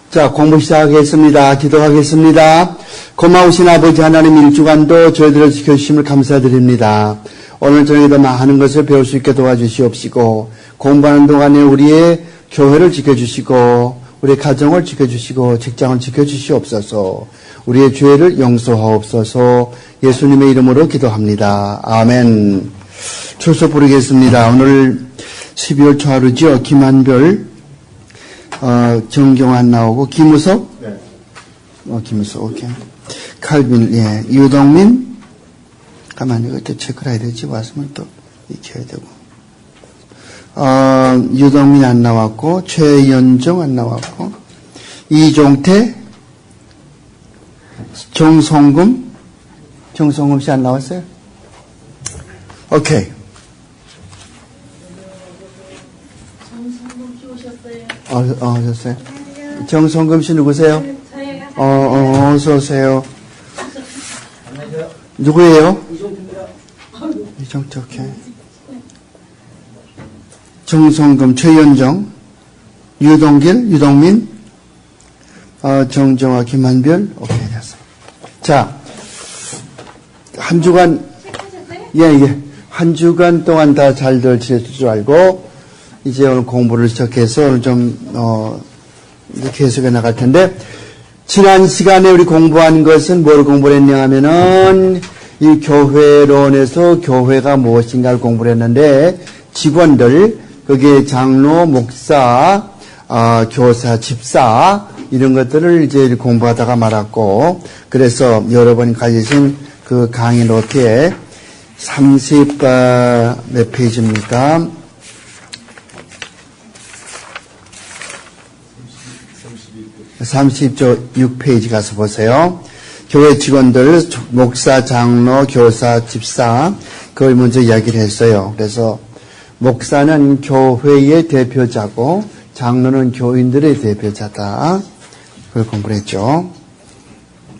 자, 공부 시작하겠습니다. 기도하겠습니다. 고마우신 아버지 하나님, 일주간도 저희들을 지켜주심을 감사드립니다. 오늘 저녁에도 많은 것을 배울 수 있게 도와주시옵시고, 공부하는 동안에 우리의 교회를 지켜주시고, 우리의 가정을 지켜주시고, 직장을 지켜주시옵소서. 우리의 죄를 용서하옵소서. 예수님의 이름으로 기도합니다. 아멘. 출석 부르겠습니다. 오늘 12월 초하루죠. 김한별, 정경환 나오고, 김우석? 네. 김우석, 오케이. 칼빈, 예. 유동민? 가만히, 이거 또 체크를 해야 되지. 왔으면 또 익혀야 되고. 유동민 안 나왔고, 최연정 안 나왔고, 이종태? 정성금 씨 안 나왔어요? 오케이. 정성금 씨 오셨어요? 오셨어요? 정성금 씨 누구세요? 어서 오세요. 누구예요? 이종태, 오케이. 정성금, 최연정, 유동길, 유동민, 정정화, 김한별, 오케이, 됐어. 자, 한 주간, 한 주간 동안 다 잘들 지내실 줄 알고, 이제 오늘 공부를 시작해서 오늘 좀, 이제 계속해 나갈 텐데, 지난 시간에 우리 공부한 것은 뭘 공부를 했냐 하면은, 이 교회론에서 교회가 무엇인가를 공부를 했는데, 직원들, 거기에 장로, 목사, 교사, 집사, 이런 것들을 이제 공부하다가 말았고, 그래서 여러분이 가지신 그 강의 노트에 몇 페이지입니까? 36페이지 가서 보세요. 교회 직원들, 목사, 장로, 교사, 집사, 그걸 먼저 이야기를 했어요. 그래서 목사는 교회의 대표자고, 장로는 교인들의 대표자다. 그걸 공부를 했죠.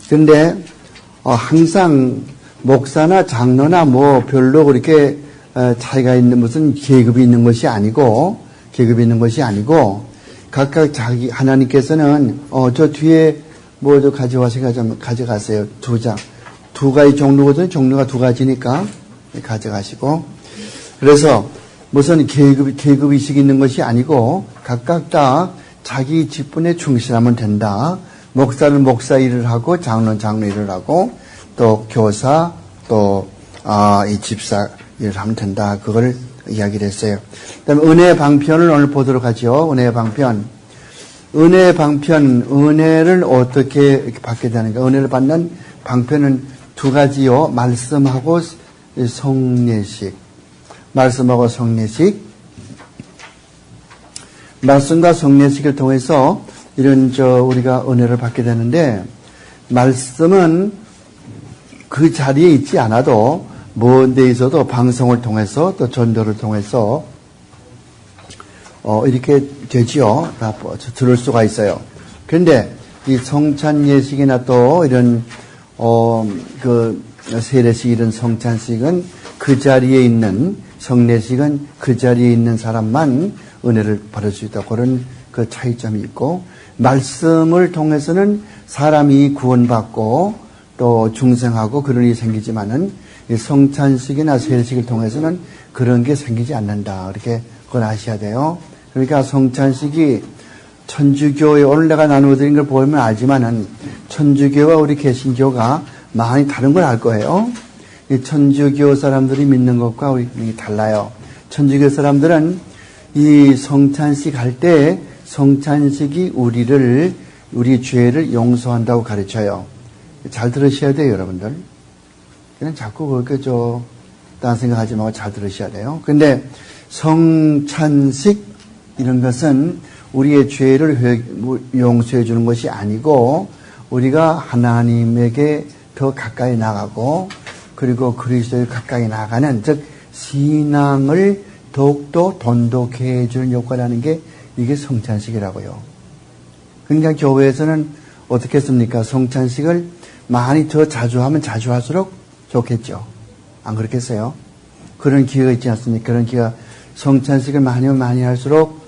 그런데 항상 목사나 장로나 뭐 별로 그렇게 차이가 있는 무슨 계급이 있는 것이 아니고 각각 자기 하나님께서는 저 뒤에 뭐 저 가져가세요. 두 가지 종류거든요. 종류가 두 가지니까 가져가시고, 그래서 무슨 계급의식이 있는 것이 아니고 각각 다 자기 직분에 충실하면 된다. 목사는 목사 일을 하고, 장로는 장로 일을 하고, 또 교사, 이 집사 일을 하면 된다. 그걸 이야기를 했어요. 그 다음에 은혜의 방편을 오늘 보도록 하죠. 은혜의 방편. 은혜를 어떻게 이렇게 받게 되는가. 은혜를 받는 방편은 두 가지요. 말씀하고 성례식. 말씀하고 성례식. 말씀과 성례식을 통해서 우리가 은혜를 받게 되는데, 말씀은 그 자리에 있지 않아도 먼 데 있어도 방송을 통해서 또 전도를 통해서 이렇게 되지요. 다 들을 수가 있어요. 그런데 이 성찬 예식이나 또 이런 세례식, 이런 성찬식은 그 자리에 있는, 성례식은 그 자리에 있는 사람만 은혜를 받을 수 있다. 그런 그 차이점이 있고, 말씀을 통해서는 사람이 구원받고 또 중생하고 그런 일이 생기지만은 이 성찬식이나 세례식을 통해서는 그런 게 생기지 않는다. 이렇게 그걸 아셔야 돼요. 그러니까 성찬식이 천주교의, 오늘 내가 나누어드린 걸 보면 알지만은 천주교와 우리 개신교가 많이 다른 걸 알 거예요. 이 천주교 사람들이 믿는 것과 우리 달라요. 천주교 사람들은 이 성찬식 할 때 성찬식이 우리 죄를 용서한다고 가르쳐요. 잘 들으셔야 돼요, 여러분들. 그냥 자꾸 그렇게 딴 생각하지 말고 잘 들으셔야 돼요. 근데 성찬식 이런 것은 우리의 죄를 용서해 주는 것이 아니고, 우리가 하나님에게 더 가까이 나가고, 그리고 그리스도에 가까이 나가는, 즉 신앙을 더욱더 돈독해 해주는 역할을 하는 게 이게 성찬식이라고요. 그러니까 교회에서는 어떻게 했습니까? 성찬식을 많이 더 자주 하면 자주 할수록 좋겠죠. 안 그렇겠어요? 그런 기회가 있지 않습니까? 그런 기회가, 성찬식을 많이 하면 많이 할수록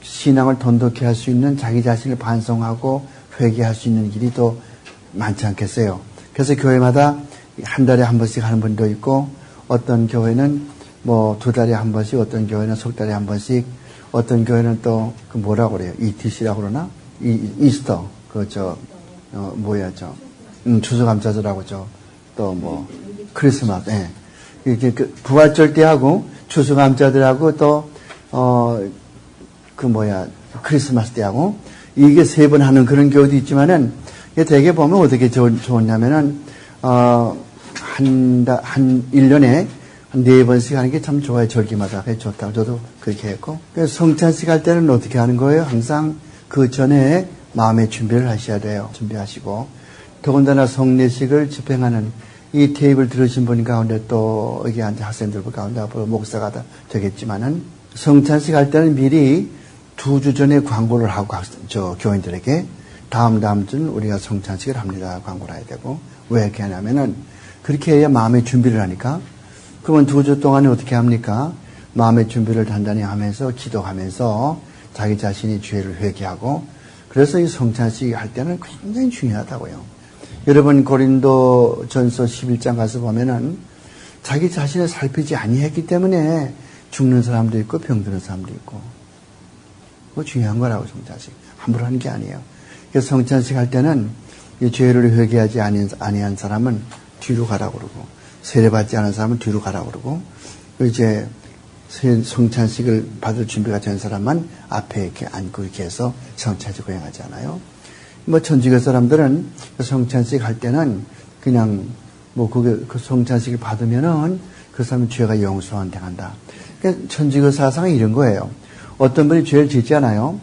신앙을 돈독히 할 수 있는 자기 자신을 반성하고 회개할 수 있는 길이 더 많지 않겠어요. 그래서 교회마다 한 달에 한 번씩 하는 분도 있고, 어떤 교회는 뭐 2달에 한 번씩, 어떤 교회는 석 달에 한 번씩, 어떤 교회는 또 그 뭐라고 그래요? ETC라고 그러나? 이스터, 추수감사절하고 또 뭐 크리스마스, 예. 이렇게 그 부활절 때 하고 추수감사절하고 또 크리스마스 때 하고, 이게 3번 하는 그런 교회도 있지만은, 이게 되게 보면 어떻게 좋냐면은, 1년에 한 4번씩 하는 게 참 좋아요. 절기마다. 좋다고. 저도 그렇게 했고. 그래서 성찬식 할 때는 어떻게 하는 거예요? 항상 그 전에 마음의 준비를 하셔야 돼요. 준비하시고. 더군다나 성례식을 집행하는 이 테이블 들으신 분 가운데 또 여기 앉은 학생들 가운데 앞으로 목사가 다 되겠지만은, 성찬식 할 때는 미리 2주 전에 광고를 하고 교인들에게 다음 주는 우리가 성찬식을 합니다. 광고를 해야 되고. 왜 이렇게 하냐면은 그렇게 해야 마음의 준비를 하니까. 그러면 2주 동안에 어떻게 합니까? 마음의 준비를 단단히 하면서 기도하면서 자기 자신이 죄를 회개하고, 그래서 이 성찬식 할 때는 굉장히 중요하다고요. 여러분 고린도전서 11장 가서 보면은 자기 자신을 살피지 아니했기 때문에 죽는 사람도 있고 병드는 사람도 있고, 그거 중요한 거라고. 성찬식 함부로 하는 게 아니에요. 그래서 성찬식 할 때는 이 죄를 회개하지 아니한 사람은 뒤로 가라고 그러고, 세례받지 않은 사람은 뒤로 가라고 그러고, 이제 성찬식을 받을 준비가 된 사람만 앞에 이렇게 앉고 이렇게 해서 성찬식 거행하지 않아요. 뭐 천주교 사람들은 성찬식 할 때는 그냥 그 성찬식을 받으면은 그 사람은 죄가 용서한다. 그러니까 천주교 사상은 이런 거예요. 어떤 분이 죄를 짓잖아요.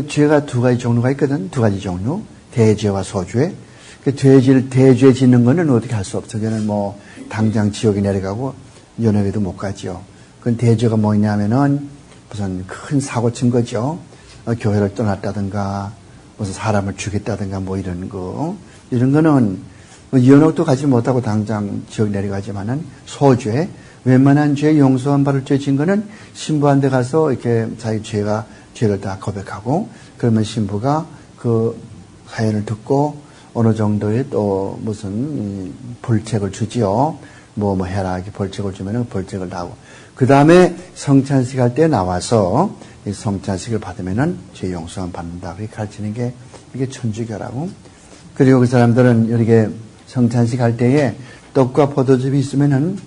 죄가 2가지 종류가 있거든. 2가지 종류. 대죄와 소죄. 대죄 짓는 거는 어떻게 할 수 없어. 그는 뭐 당장 지옥에 내려가고 연회에도 못 가지요. 그건 대죄가 뭐냐면은 무슨 큰 사고 친 거죠. 교회를 떠났다든가 무슨 사람을 죽였다든가 뭐 이런 거. 이런 거는 연옥도 가지 못하고 당장 지옥 내려가지만은 소죄, 웬만한 죄 용서한 받을 죄 진 거는 신부한테 가서 이렇게 자기 죄를 다 고백하고, 그러면 신부가 그 사연을 듣고 어느 정도의 또 무슨 벌책을 주지요. 뭐 해라 이렇게 벌책을 주면은 벌책을 나오고, 그 다음에 성찬식 할 때 나와서 이 성찬식을 받으면은 죄 용서함 받는다. 그렇게 가르치는 게 이게 천주교라고. 그리고 그 사람들은 이렇게 성찬식 할 때에 떡과 포도즙이 있으면은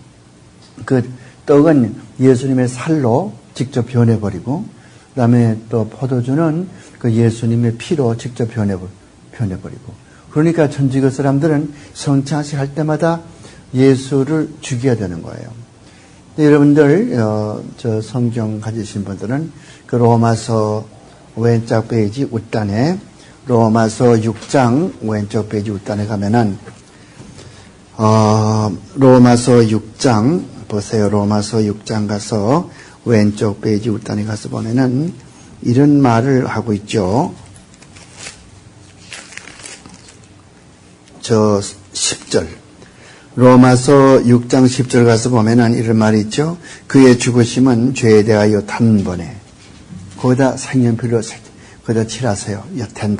그 떡은 예수님의 살로 직접 변해버리고, 그 다음에 또 포도주는 그 예수님의 피로 직접 변해버리고. 그러니까 천주교 사람들은 성찬식 할 때마다 예수를 죽여야 되는 거예요. 여러분들 저 성경 가지신 분들은 그 로마서 왼쪽 페이지 웃단에, 로마서 6장 왼쪽 페이지 웃단에 가면은 로마서 6장 보세요. 로마서 6장 가서 왼쪽 페이지 웃단에 가서 보면은 이런 말을 하고 있죠. 저 10절. 로마서 6장 10절 가서 보면은 이런 말이 있죠. 그의 죽으심은 죄에 대하여 단번에, 거기다 색연필로 거기다 칠하세요.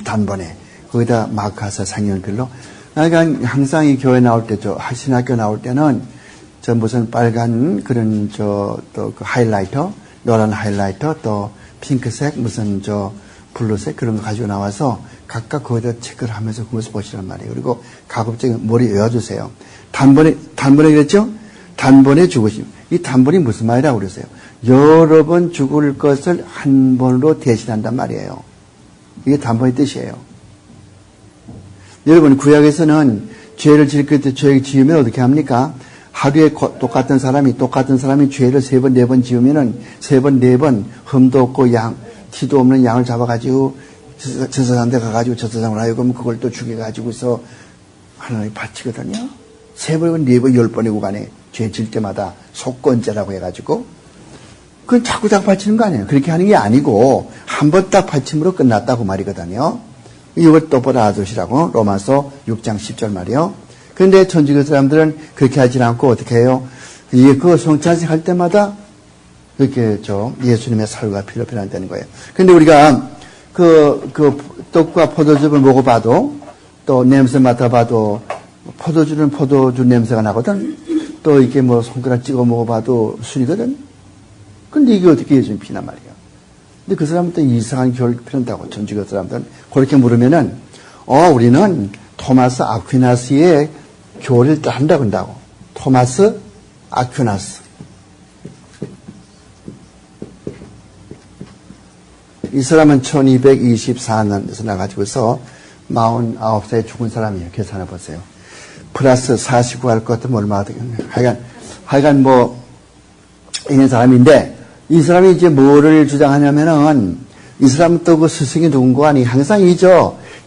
단번에 거기다 마크하세요. 색연필로. 그러니까 항상 이 교회 나올 때, 신학교 나올 때는 저 무슨 빨간 그런 또 그 하이라이터, 노란 하이라이터, 또 핑크색 무슨 블루색 그런 거 가지고 나와서 각각 거기다 체크를 하면서 그것을 보시란 말이에요. 그리고 가급적 머리 외워주세요. 단번에 그랬죠? 단번에 죽으심. 이 단번이 무슨 말이라고 그러세요? 여러 번 죽을 것을 한 번으로 대신한단 말이에요. 이게 단번의 뜻이에요. 여러분, 구약에서는 죄를 지을 때 죄를 지으면 어떻게 합니까? 하루에 똑같은 사람이 죄를 3번, 4번 지으면은 3번, 4번 흠도 없고 티도 없는 양을 잡아가지고 제사장한테 가가지고 제사장을 하여금 그걸 또 죽여가지고서 하나님이 바치거든요. 3번, 4번, 10번이고 간에 죄 질 때마다 속건죄라고 해가지고 그건 자꾸 바치는 거 아니에요. 그렇게 하는 게 아니고 한 번 딱 바침으로 끝났다고 말이거든요. 이걸 똑바로 알아두시라고. 로마서 6장 10절 말이요. 그런데 천주교 사람들은 그렇게 하지 않고 어떻게 해요? 그 성찬식 할 때마다 그렇게 예수님의 살과 피로 변환되는 거예요. 근데 우리가 떡과 포도즙을 먹어봐도 또 냄새 맡아봐도 포도주는 포도주 냄새가 나거든. 또 이렇게 뭐 손가락 찍어 먹어봐도 술이거든. 근데 이게 어떻게 예수님 피란 말이야. 근데 그 사람은 또 이상한 교를 피운다고 전주교 사람들은 그렇게 물으면은 우리는 토마스 아퀴나스의 교를 한다고 한다고. 토마스 아퀴나스. 이 사람은 1224년에서 나가지고서 49세에 죽은 사람이에요. 계산해 보세요. 플러스 49 할 것 같으면 얼마나 되겠네. 하여간 있는 사람인데, 이 사람이 이제 뭐를 주장하냐면은, 이 사람 또 그 스승이 누군가 아니, 항상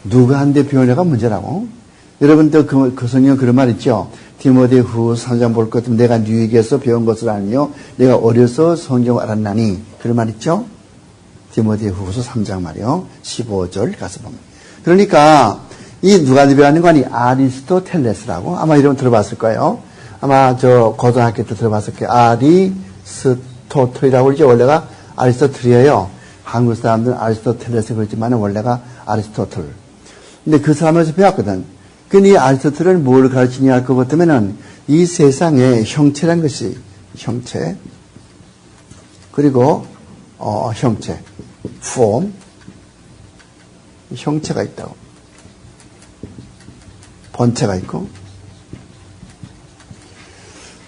누가 한데 배우냐가 문제라고. 여러분도 그 성경 그런 말 있죠? 디모데 후 3장 볼 것 같으면 내가 뉴에게서 배운 것을 아니요. 내가 어려서 성경을 알았나니. 그런 말 있죠? 디모데 후서 3장 말이요. 15절 가서 보면. 그러니까, 이 누가 배우는 거 아니, 아리스토텔레스라고. 아마 이름 들어봤을 거예요. 아마 고등학교 때 들어봤을 거예요. 아리스토텔이라고 그러죠. 원래가 아리스토텔이에요. 한국 사람들은 아리스토텔레스 그러지만 원래가 아리스토텔. 근데 그 사람에서 배웠거든. 근데 이 아리스토텔은 뭘 가르치냐 할 것 같으면은 이 세상에 형체란 것이 형체 그리고 형체, form, 형체가 있다고. 본체가 있고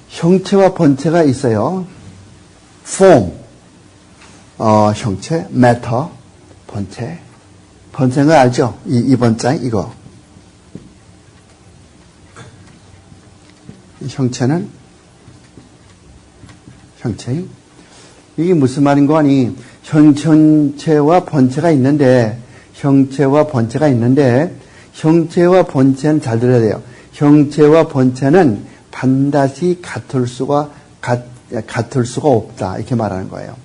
형체와 본체가 있어요. form, 형체, matter, 본체. 본체는 거 알죠? 이번 장 이거. 형체는 형체. 이게 무슨 말인 거 아니? 형체와 본체가 있는데 형체와 본체가 잘 들어야 돼요. 형체와 본체는 반드시 같을 수가 없다. 이렇게 말하는 거예요.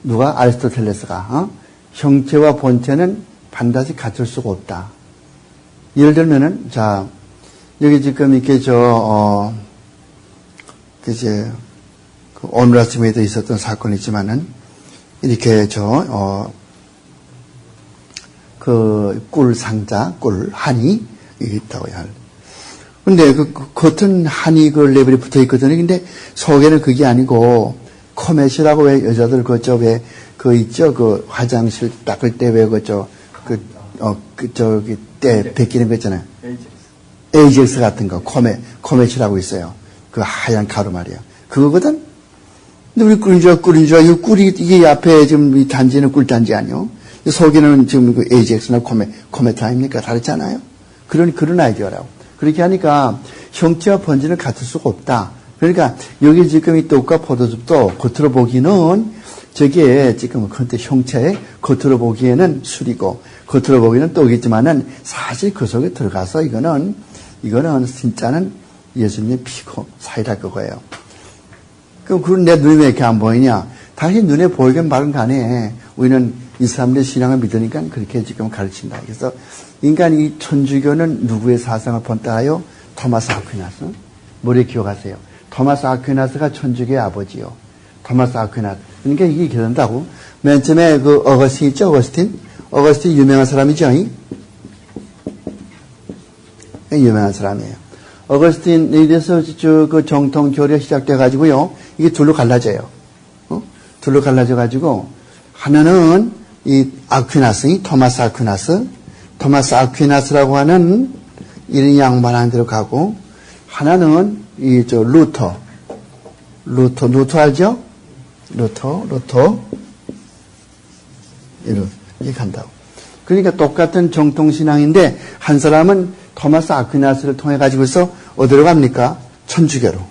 누가? 아리스토텔레스가. 형체와 본체는 반드시 같을 수가 없다. 예를 들면은, 자, 여기 지금 이렇게 오늘 아침에도 있었던 사건이 있지만은, 이렇게 꿀 상자, 한이 있다고 해야 할. 근데 겉은 한이 레벨이 붙어 있거든요. 근데 속에는 그게 아니고, 코메시라고 왜 여자들 있죠? 화장실 닦을 때 때 벗기는 거 있잖아요. 에이젝스 같은 거, 코메시라고 있어요. 그 하얀 가루 말이에요. 그거거든? 근데 우리 꿀인 줄 알고, 이게 앞에 지금 이 단지는 꿀단지 아니요? 속에는 지금 에이젝스나 코메타입니까? 다르잖아요? 그런 아이디어라고. 그렇게 하니까 형체와 본질은 같을 수가 없다. 그러니까 여기 지금 이 떡과 포도즙도 겉으로 보기는 저게 지금 그런데 형체, 겉으로 보기에는 술이고, 겉으로 보기에는 떡이지만은 사실 그 속에 들어가서 이거는 진짜는 예수님의 피고 사이다 그거예요. 그럼 내 눈에 왜 이렇게 안 보이냐? 당신 눈에 보이긴 말은 간에 우리는 이 사람들의 신앙을 믿으니까 그렇게 지금 가르친다. 그래서 이 천주교는 누구의 사상을 본따요? 토마스 아퀴나스. 머리에 기억하세요. 토마스 아퀴나스가 천주교의 아버지요. 토마스 아퀴나스. 그러니까 이게 된다고. 맨 처음에 어거스틴 있죠? 어거스틴 유명한 사람이죠? 유명한 사람이에요. 어거스틴에 대해서 그 정통교리가 시작돼가지고요. 이게 둘로 갈라져요. 둘로 갈라져가지고, 하나는 이 아퀴나스, 토마스 아퀴나스라고 하는 이런 양반한 데로 가고, 하나는 루터 알죠? 루터. 이렇게 간다고. 그러니까 똑같은 정통신앙인데, 한 사람은 토마스 아퀴나스를 통해 가지고서 어디로 갑니까? 천주교로.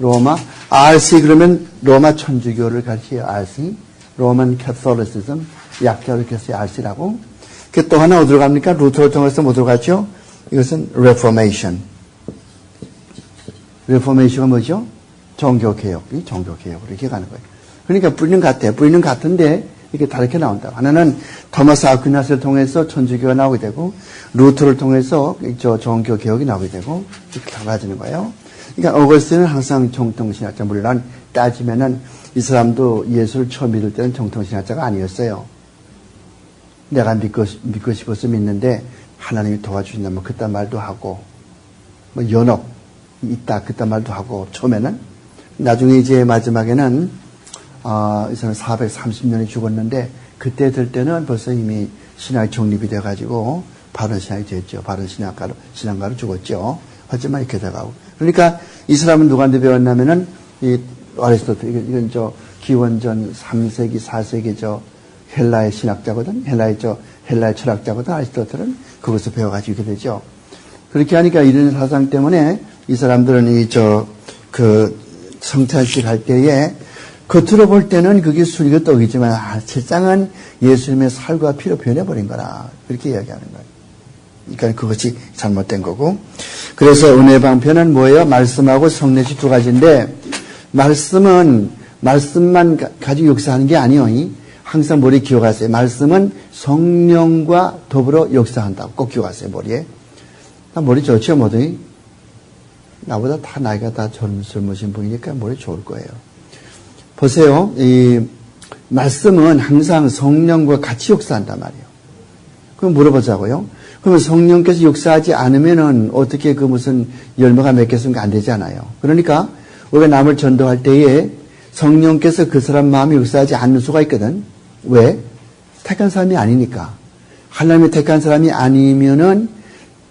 로마, RC 그러면 로마 천주교를 가르쳐요. RC. 로만 캐톨리시즘. 약자로 해서 RC라고. 또 하나 어디로 갑니까? 루터를 통해서 어디로 가죠? 이것은 레포메이션. 레포메이션가 뭐죠? 종교개혁. 종교개혁으로 이렇게 가는 거예요. 그러니까 뿌리는 같아요. 뿌리는 같은데 이렇게 다르게 나온다. 하나는 토마스 아퀴나스를 통해서 천주교가 나오게 되고, 루터를 통해서 종교개혁이 나오게 되고, 이렇게 달라지는 거예요. 그러니까 어거스틴은 항상 정통신학자, 물론 따지면은 이 사람도 예수를 처음 믿을 때는 정통신학자가 아니었어요. 내가 믿고 싶어서 믿는데 하나님이 도와주신다, 뭐 그딴 말도 하고, 뭐 연옥 있다, 그딴 말도 하고, 처음에는. 나중에 이제 마지막에는, 이 사람 430년이 죽었는데, 그때 될 때는 벌써 이미 신학이 정립이 돼가지고, 바른 신학이 됐죠. 바른 신앙가로 죽었죠. 하지만 이렇게 돼가고. 그러니까 이 사람은 누구한테 배웠냐면은, 이 아리스토텔, 이건 기원전 3세기, 4세기 헬라의 신학자거든. 헬라의 철학자거든. 아리스토텔은 그것을 배워가지고 이렇게 되죠. 그렇게 하니까 이런 사상 때문에 이 사람들은 성찬식 할 때에 겉으로 볼 때는 그게 순이고 떡이지만 실상은 예수님의 살과 피로 변해버린 거라. 그렇게 이야기하는 거예요. 그러니까 그것이 잘못된 거고. 그래서 은혜 방편은 뭐예요? 말씀하고 성례시 두 가지인데, 말씀만 가지고 역사하는 게 아니에요. 항상 머리에 기억하세요. 말씀은 성령과 더불어 역사한다고 꼭 기억하세요, 머리에. 나 머리 좋죠, 뭐든. 나보다 다 나이가 다 젊으신 분이니까 머리 좋을 거예요. 보세요. 이 말씀은 항상 성령과 같이 역사한단 말이에요. 그럼 물어보자고요. 그러면 성령께서 역사하지 않으면은 어떻게 무슨 열매가 맺겠습니까? 안 되잖아요. 그러니까 우리가 남을 전도할 때에 성령께서 그 사람 마음이 역사하지 않는 수가 있거든. 왜? 택한 사람이 아니니까. 하나님이 택한 사람이 아니면은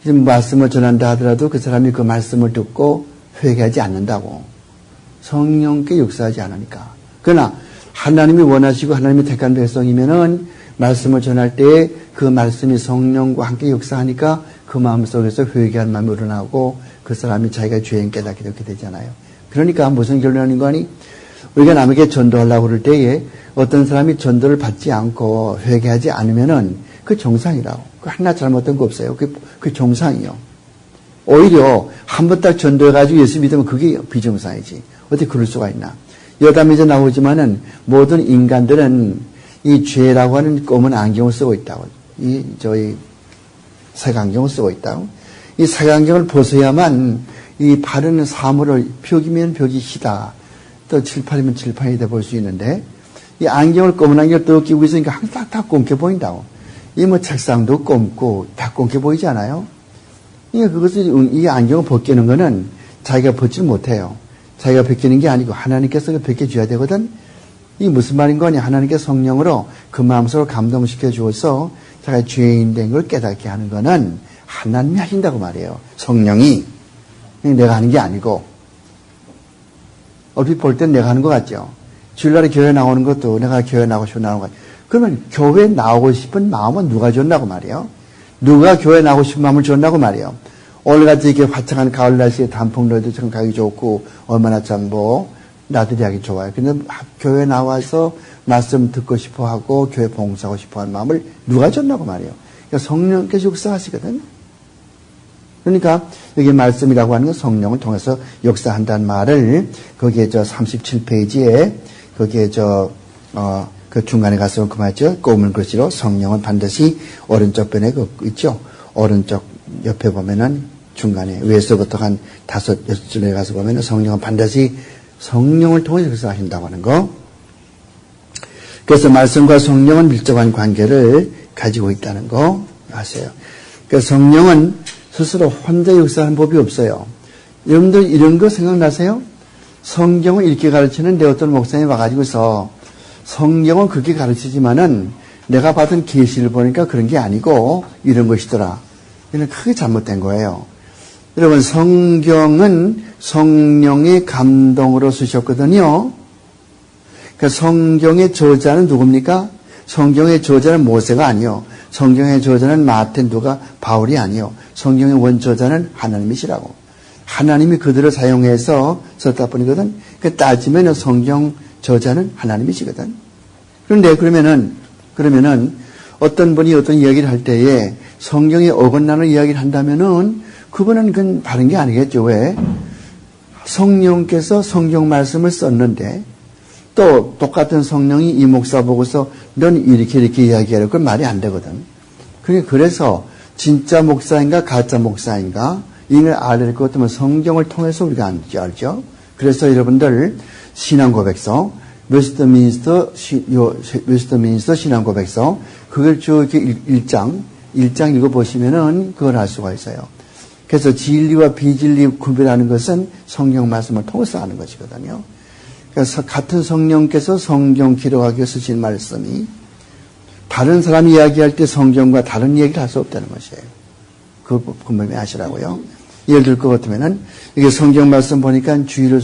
지금 말씀을 전한다 하더라도 그 사람이 그 말씀을 듣고 회개하지 않는다고. 성령께 역사하지 않으니까. 그러나 하나님이 원하시고 하나님이 택한 백성이면은 말씀을 전할 때에 그 말씀이 성령과 함께 역사하니까 그 마음속에서 회개하는 마음이 우러나고 그 사람이 자기가 죄인 깨닫게 되게 되잖아요. 그러니까 무슨 결론인 거니? 우리가 남에게 전도하려고 그럴 때에 어떤 사람이 전도를 받지 않고 회개하지 않으면은 그 정상이라고. 그 하나 잘못된 거 없어요. 그 정상이요. 오히려 한 번 딱 전도해가지고 예수 믿으면 그게 비정상이지. 어떻게 그럴 수가 있나. 여담이 나오지만은 모든 인간들은 이 죄라고 하는 검은 안경을 쓰고 있다고. 저희 색안경을 쓰고 있다고. 이 색안경을 벗어야만 이 바르는 사물을 벽이면 벽이 희다. 또 칠판이면 칠판이 돼 볼 수 있는데 이 검은 안경을 또 끼고 있으니까 항상 다 검게 보인다고. 이 책상도 검고 다 검게 보이지 않아요? 이 안경을 벗기는 거는 자기가 벗지 못해요. 자기가 벗기는 게 아니고 하나님께서 벗겨줘야 되거든. 이게 무슨 말인 거냐? 하나님께 성령으로 그 마음속으로 감동시켜 주어서 자기가 죄인 된 걸 깨닫게 하는 거는 하나님이 하신다고 말이에요. 성령이. 내가 하는 게 아니고. 얼핏 볼 땐 내가 하는 것 같죠? 주일날에 교회 나오는 것도 내가 교회 나오고 싶어 나오는 것 같죠? 그러면 교회 나오고 싶은 마음은 누가 줬나고 말이에요? 누가 교회 나오고 싶은 마음을 줬나고 말이에요? 오늘같이 이렇게 화창한 가을 날씨에 단풍로에도 가기 좋고 얼마나 참 나들이 하기 좋아요. 근데 교회 나와서 말씀 듣고 싶어 하고 교회 봉사하고 싶어 하는 마음을 누가 줬나고 말이에요. 그러니까 성령께서 역사하시거든. 그러니까 여기 말씀이라고 하는 건 성령을 통해서 역사한다는 말을 거기에 37페이지에 거기에 그 중간에 가서 그 말이죠. 꼬문 글씨로 성령은 반드시 오른쪽 변에 있죠. 오른쪽 옆에 보면은 중간에 위에서부터 한 5, 6줄에 가서 보면은 성령은 반드시 성령을 통해서 역사하신다고 하는 거. 그래서 말씀과 성령은 밀접한 관계를 가지고 있다는 거 아세요. 그래서 성령은 스스로 혼자 역사하는 법이 없어요. 여러분들 이런 거 생각나세요? 성경을 이렇게 가르치는데 어떤 목사님이 와가지고서 성경은 그렇게 가르치지만은 내가 받은 계시를 보니까 그런 게 아니고 이런 것이더라. 이건 크게 잘못된 거예요. 여러분 성경은 성령의 감동으로 쓰셨거든요. 그러니까 성경의 저자는 누굽니까? 성경의 저자는 모세가 아니요. 성경의 저자는 마태, 누가, 바울이 아니요. 성경의 원저자는 하나님이시라고. 하나님이 그들을 사용해서 썼다 뿐이거든. 그 따지면 성경 저자는 하나님이시거든. 그런데 그러면은 어떤 분이 어떤 이야기를 할 때에 성경에 어긋나는 이야기를 한다면은 그분은 그건 바른 게 아니겠죠. 왜? 성령께서 성경 말씀을 썼는데 또 똑같은 성령이 이 목사 보고서 넌 이렇게 이야기하라. 그건 말이 안 되거든. 그래서 진짜 목사인가 가짜 목사인가 이걸 알아야 될 것 같으면 성경을 통해서 우리가 알죠. 그래서 여러분들 신앙고백서, 웨스트민스터 신앙고백서, 그걸 쭉 1장 읽어보시면은 그걸 알 수가 있어요. 그래서 진리와 비진리 구별하는 것은 성경 말씀을 통해서 하는 것이거든요. 그래서 같은 성령께서 성경 기록하기 위해 쓰신 말씀이 다른 사람이 이야기할 때 성경과 다른 얘기를 할 수 없다는 것이에요. 그거 분명히 아시라고요. 예를 들 것 같으면은 이게 성경 말씀 보니까 주의를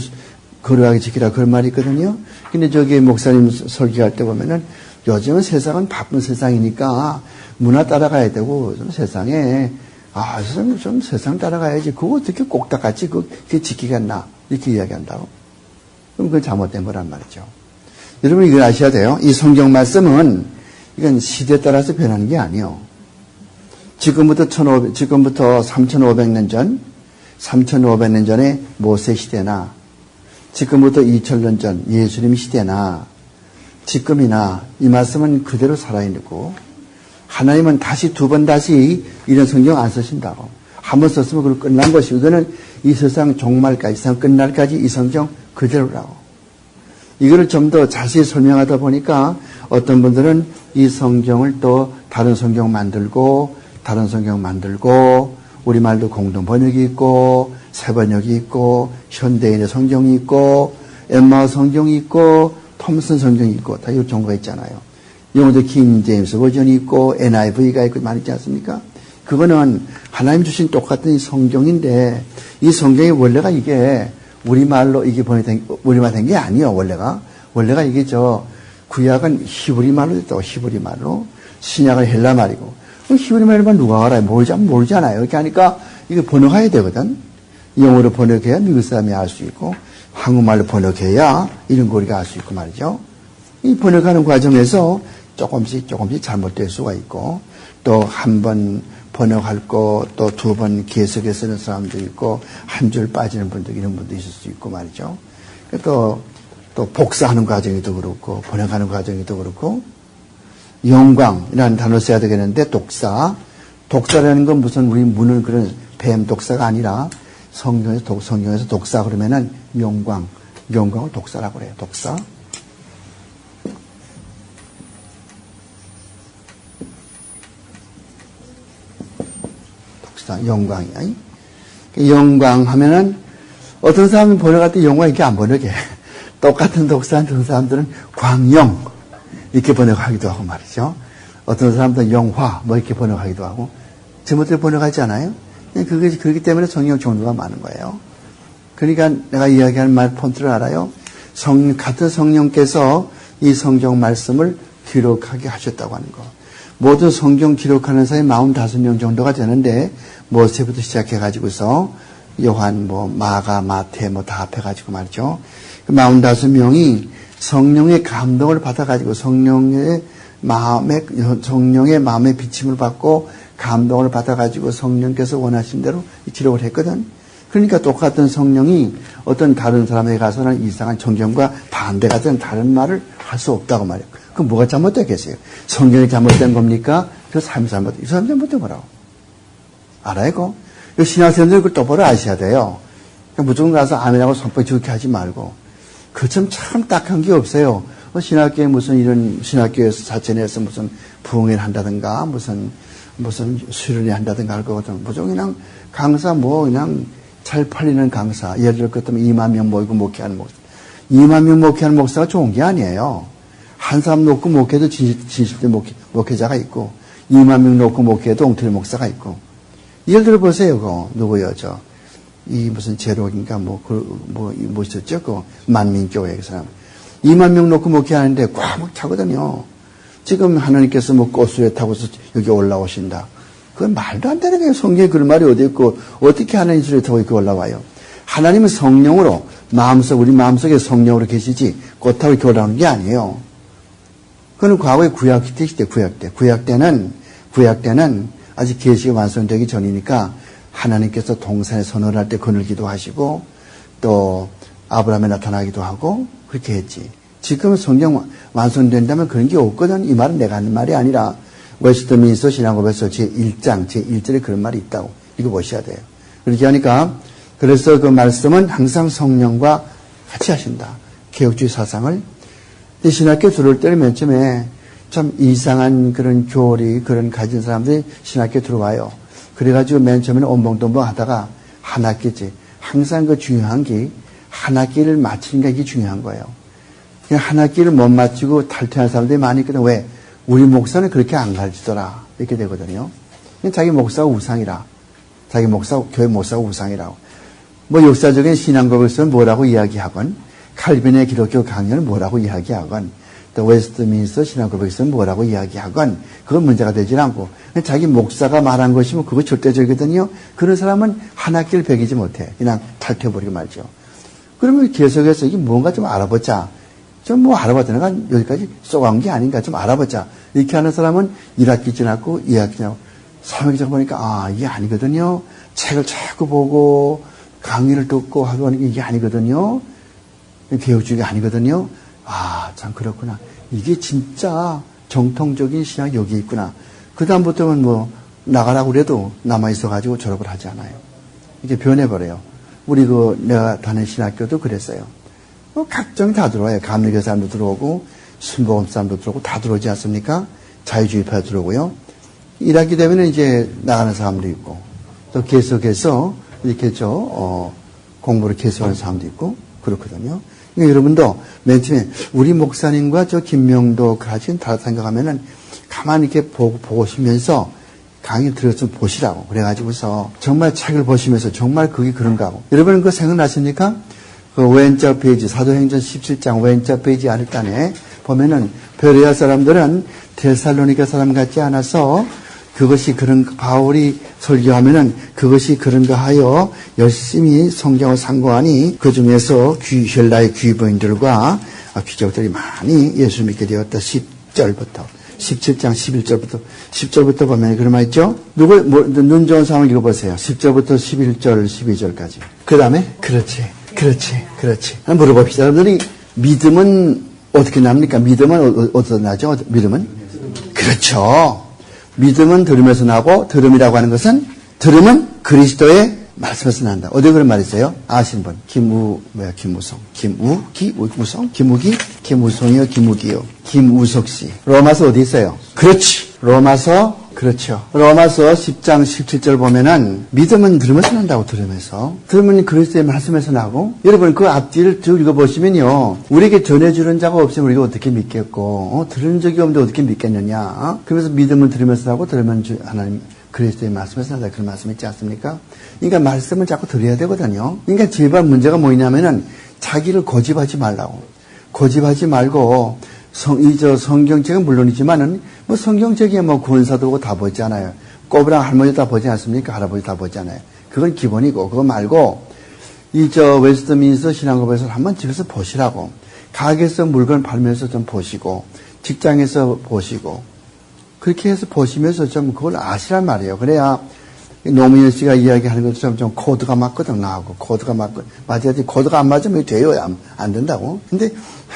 거룩하게 지키라 그런 말이 있거든요. 근데 저기 목사님 설교할 때 보면은 요즘은 세상은 바쁜 세상이니까 문화 따라가야 되고 좀 세상에 좀 세상 따라가야지. 그거 어떻게 꼭딱같이 그게 지키겠나 이렇게 이야기한다고. 그럼 그건 잘못된 거란 말이죠. 여러분 이걸 아셔야 돼요. 이 성경 말씀은 이건 시대에 따라서 변하는 게 아니에요. 지금부터 3,500년 전에 모세 시대나 지금부터 2,000년 전 예수님 시대나 지금이나 이 말씀은 그대로 살아있고 하나님은 다시 두 번 다시 이런 성경 안 쓰신다고. 한 번 썼으면 그걸 끝난 것이고 이거는 이 세상 종말까지, 세상 끝날까지 이 성경 그대로라고. 이거를 좀 더 자세히 설명하다 보니까 어떤 분들은 이 성경을 또 다른 성경 만들고 우리말도 공동 번역이 있고 새 번역이 있고 현대인의 성경이 있고 엠마오 성경이 있고 톰슨 성경이 있고 다 이런 종류가 있잖아요. 영어도 킹 제임스 버전이 있고 NIV가 있고 많이 있지 않습니까? 그거는 하나님 주신 똑같은 이 성경인데 이 성경의 원래가 이게 우리말로 이게 우리말 된 게 아니에요. 원래가 이게 구약은 히브리말로 됐다고. 히브리말로 신약은 헬라말이고 히브리말만 누가 알아요? 모르잖아요. 이렇게 하니까 이게 번역해야 되거든. 영어로 번역해야 미국 사람이 알 수 있고 한국말로 번역해야 이런 거 우리가 알 수 있고 말이죠. 이 번역하는 과정에서 조금씩 잘못될 수가 있고 또 한 번 번역할 거 또 두 번 기해석해 쓰는 사람도 있고 한 줄 빠지는 분도 이런 분도 있을 수 있고 말이죠. 또 복사하는 과정이도 그렇고 번역하는 과정이도 그렇고 영광이라는 단어 써야 되겠는데 독사라는 건 무슨 우리 무는 그런 뱀 독사가 아니라 성경에서 독사 그러면은 영광을 독사라고 그래요. 독사. 영광이야. 영광 하면은 어떤 사람이 번역할 때 영광 이렇게 안 번역해. 똑같은 독사한 어떤 사람들은 광영 이렇게 번역하기도 하고 말이죠. 어떤 사람들은 영화 이렇게 번역하기도 하고 제멋대로 번역하지 않아요? 그렇기 때문에 성경 종류가 많은 거예요. 그러니까 내가 이야기하는 말 폰트를 알아요? 같은 성령께서 이 성경 말씀을 기록하게 하셨다고 하는 거. 모든 성경 기록하는 사람이 45명 정도가 되는데 모세부터 시작해가지고서 요한 마가 마태 다 합해가지고 말이죠. 45명이 성령의 감동을 받아가지고 성령의 마음의 비침을 받고 감동을 받아가지고 성령께서 원하신 대로 기록을 했거든. 그러니까 똑같은 성령이 어떤 다른 사람에게 가서는 이상한 성경과 반대가 된 다른 말을 할 수 없다고 말이에요. 그럼 뭐가 잘못됐겠어요? 성경이 잘못된 겁니까? 그 삶이 이 사람 잘못된 거라고. 알아요? 신학생들 그걸 똑바로 아셔야 돼요. 무조건 가서 아멘하고 손뼉 좋게 하지 말고. 그처럼 참 딱한 게 없어요. 신학교에 무슨 이런 신학교에서 사천에서 무슨 부흥회를 한다든가 무슨 수련회 한다든가 할 거거든. 무조건 그냥 강사 그냥 잘 팔리는 강사. 예를 들어 그렇다면 2만 명 모이고 목회하는 목사. 2만 명 목회하는 목사가 좋은 게 아니에요. 한 사람 놓고 목회도 진실된 목회자가 있고 2만 명 놓고 목회도 엉터리 목사가 있고. 예를 들어 보세요. 누구요? 이 무슨 제록인가 있었죠? 만민교회 그 사람. 2만 명 놓고 목회하는데 꽉 차거든요. 지금 하나님께서 꽃수에 타고서 여기 올라오신다. 그건 말도 안 되는 거예요. 성경에 그런 말이 어디 있고 어떻게 하나님 수에 타고 이렇게 올라와요. 하나님은 성령으로 우리 마음속에 성령으로 계시지 꽃 타고 이렇게 올라오는 게 아니에요. 그건 과거의 구약 시대 구약 때는 아직 계시가 완성되기 전이니까 하나님께서 동산에 선언할 때 그늘 기도하시고 또 아브라함에 나타나기도 하고 그렇게 했지. 지금 성경 완성된다면 그런 게 없거든. 이 말은 내가 하는 말이 아니라 웨스트민스터 신앙고백서 제1장 제1절에 그런 말이 있다고. 이거 보셔야 돼요. 그렇게 하니까 그래서 그 말씀은 항상 성령과 같이 하신다. 개혁주의 사상을. 신학교 들어올 때는 맨 처음에 참 이상한 그런 교리, 그런 가진 사람들이 신학교 들어와요. 그래가지고 맨 처음에는 온봉동봉 하다가 한 학기지. 항상 그 중요한 게 한 학기를 마치는 게 이게 중요한 거예요. 그냥 한 학기를 못 마치고 탈퇴한 사람들이 많이 있거든. 왜? 우리 목사는 그렇게 안 가르치더라. 이렇게 되거든요. 자기 목사가 우상이라. 자기 목사, 교회 목사가 우상이라고. 뭐 역사적인 신앙고백서는 뭐라고 이야기하건, 칼빈의 기독교 강연은 뭐라고 이야기하건, 또 웨스트민스터 신앙고백서는 뭐라고 이야기하건, 그건 문제가 되질 않고, 자기 목사가 말한 것이면 그거 절대적이거든요. 그런 사람은 한 학기를 배기지 못해. 그냥 탈퇴해버리고 말죠. 그러면 계속해서 이게 뭔가 좀 알아보자. 좀 뭐 알아봤자 내가 여기까지 쏘간 게 아닌가 좀 알아보자. 이렇게 하는 사람은 1학기 지났고 2학기 지났고 3학기 지나고 보니까 이게 아니거든요. 책을 자꾸 보고 강의를 듣고 하고 하는 게 이게 아니거든요. 개혁주의가 아니거든요. 참 그렇구나. 이게 진짜 정통적인 신학이 여기 있구나. 그 다음부터는 뭐 나가라고 그래도 남아있어가지고 졸업을 하지 않아요. 이게 변해버려요. 우리 내가 다니는 신학교도 그랬어요. 각종이 다 들어와요. 감리교 사람도 들어오고, 순복음 사람도 들어오고, 다 들어오지 않습니까? 자유주의파 들어오고요. 1학기 되면 이제 나가는 사람도 있고, 또 계속해서 이렇게 공부를 계속하는 사람도 있고, 그렇거든요. 그러니까 여러분도 맨 처음에 우리 목사님과 저 김명도 같이 다 생각하면은 가만히 이렇게 보시면서 강의 들어서 보시라고. 그래가지고서 정말 책을 보시면서 정말 그게 그런가 하고. 여러분 그거 생각나십니까? 그 왼쪽 페이지, 사도행전 17장 왼쪽 페이지 아랫단에 보면은 베레아 사람들은 데살로니가 사람 같지 않아서 그것이 바울이 설교하면은 그것이 그런가 하여 열심히 성경을 상고하니 그 중에서 헬라의 귀부인들과 귀족들이 많이 예수 믿게 되었다. 10절부터. 17장 10절부터 보면 그런 말 있죠? 눈 좋은 사람 읽어보세요. 10절부터 11절, 12절까지. 그 다음에, 그렇지. 한번 물어봅시다. 여러분들이 믿음은 어떻게 납니까? 믿음은 어디서 나죠? 믿음은? 그렇죠. 믿음은 들으면서 나고, 들음이라고 하는 것은, 들음은 그리스도의 말씀에서 난다. 어디 그런 말 있어요? 아시는 분. 김우성. 김우성이요, 김우기요. 김우석 씨. 로마서 어디 있어요? 그렇지. 로마서 10장 17절 보면은 믿음은 들으면서 난다고 들으면서. 들으면 그리스도의 말씀에서 나고. 여러분 그 앞뒤를 쭉 읽어보시면요. 우리에게 전해주는 자가 없으면 우리가 어떻게 믿겠고, 들은 적이 없는데 어떻게 믿겠느냐. 그래서 믿음은 들으면서 나고 들으면 하나님 그리스도의 말씀에서 난다. 그런 말씀 있지 않습니까? 그러니까 말씀을 자꾸 들어야 되거든요. 그러니까 제발 문제가 뭐냐면은 자기를 고집하지 말라고. 고집하지 말고 성경책은 물론이지만은 뭐 성경책에 뭐 구원사도 보고 다 보잖아요. 꼬부랑 할머니 다 보지 않습니까? 할아버지 다 보잖아요. 그건 기본이고 그거 말고 웨스트민스터 신앙고백서를 한번 집에서 보시라고. 가게에서 물건 팔면서 좀 보시고 직장에서 보시고 그렇게 해서 보시면서 좀 그걸 아시란 말이에요. 그래야 노무현 씨가 이야기하는 것처럼 좀 코드가 맞거든 나하고 코드가 맞아야지. 코드가 안 맞으면 돼요. 안 된다고. 근데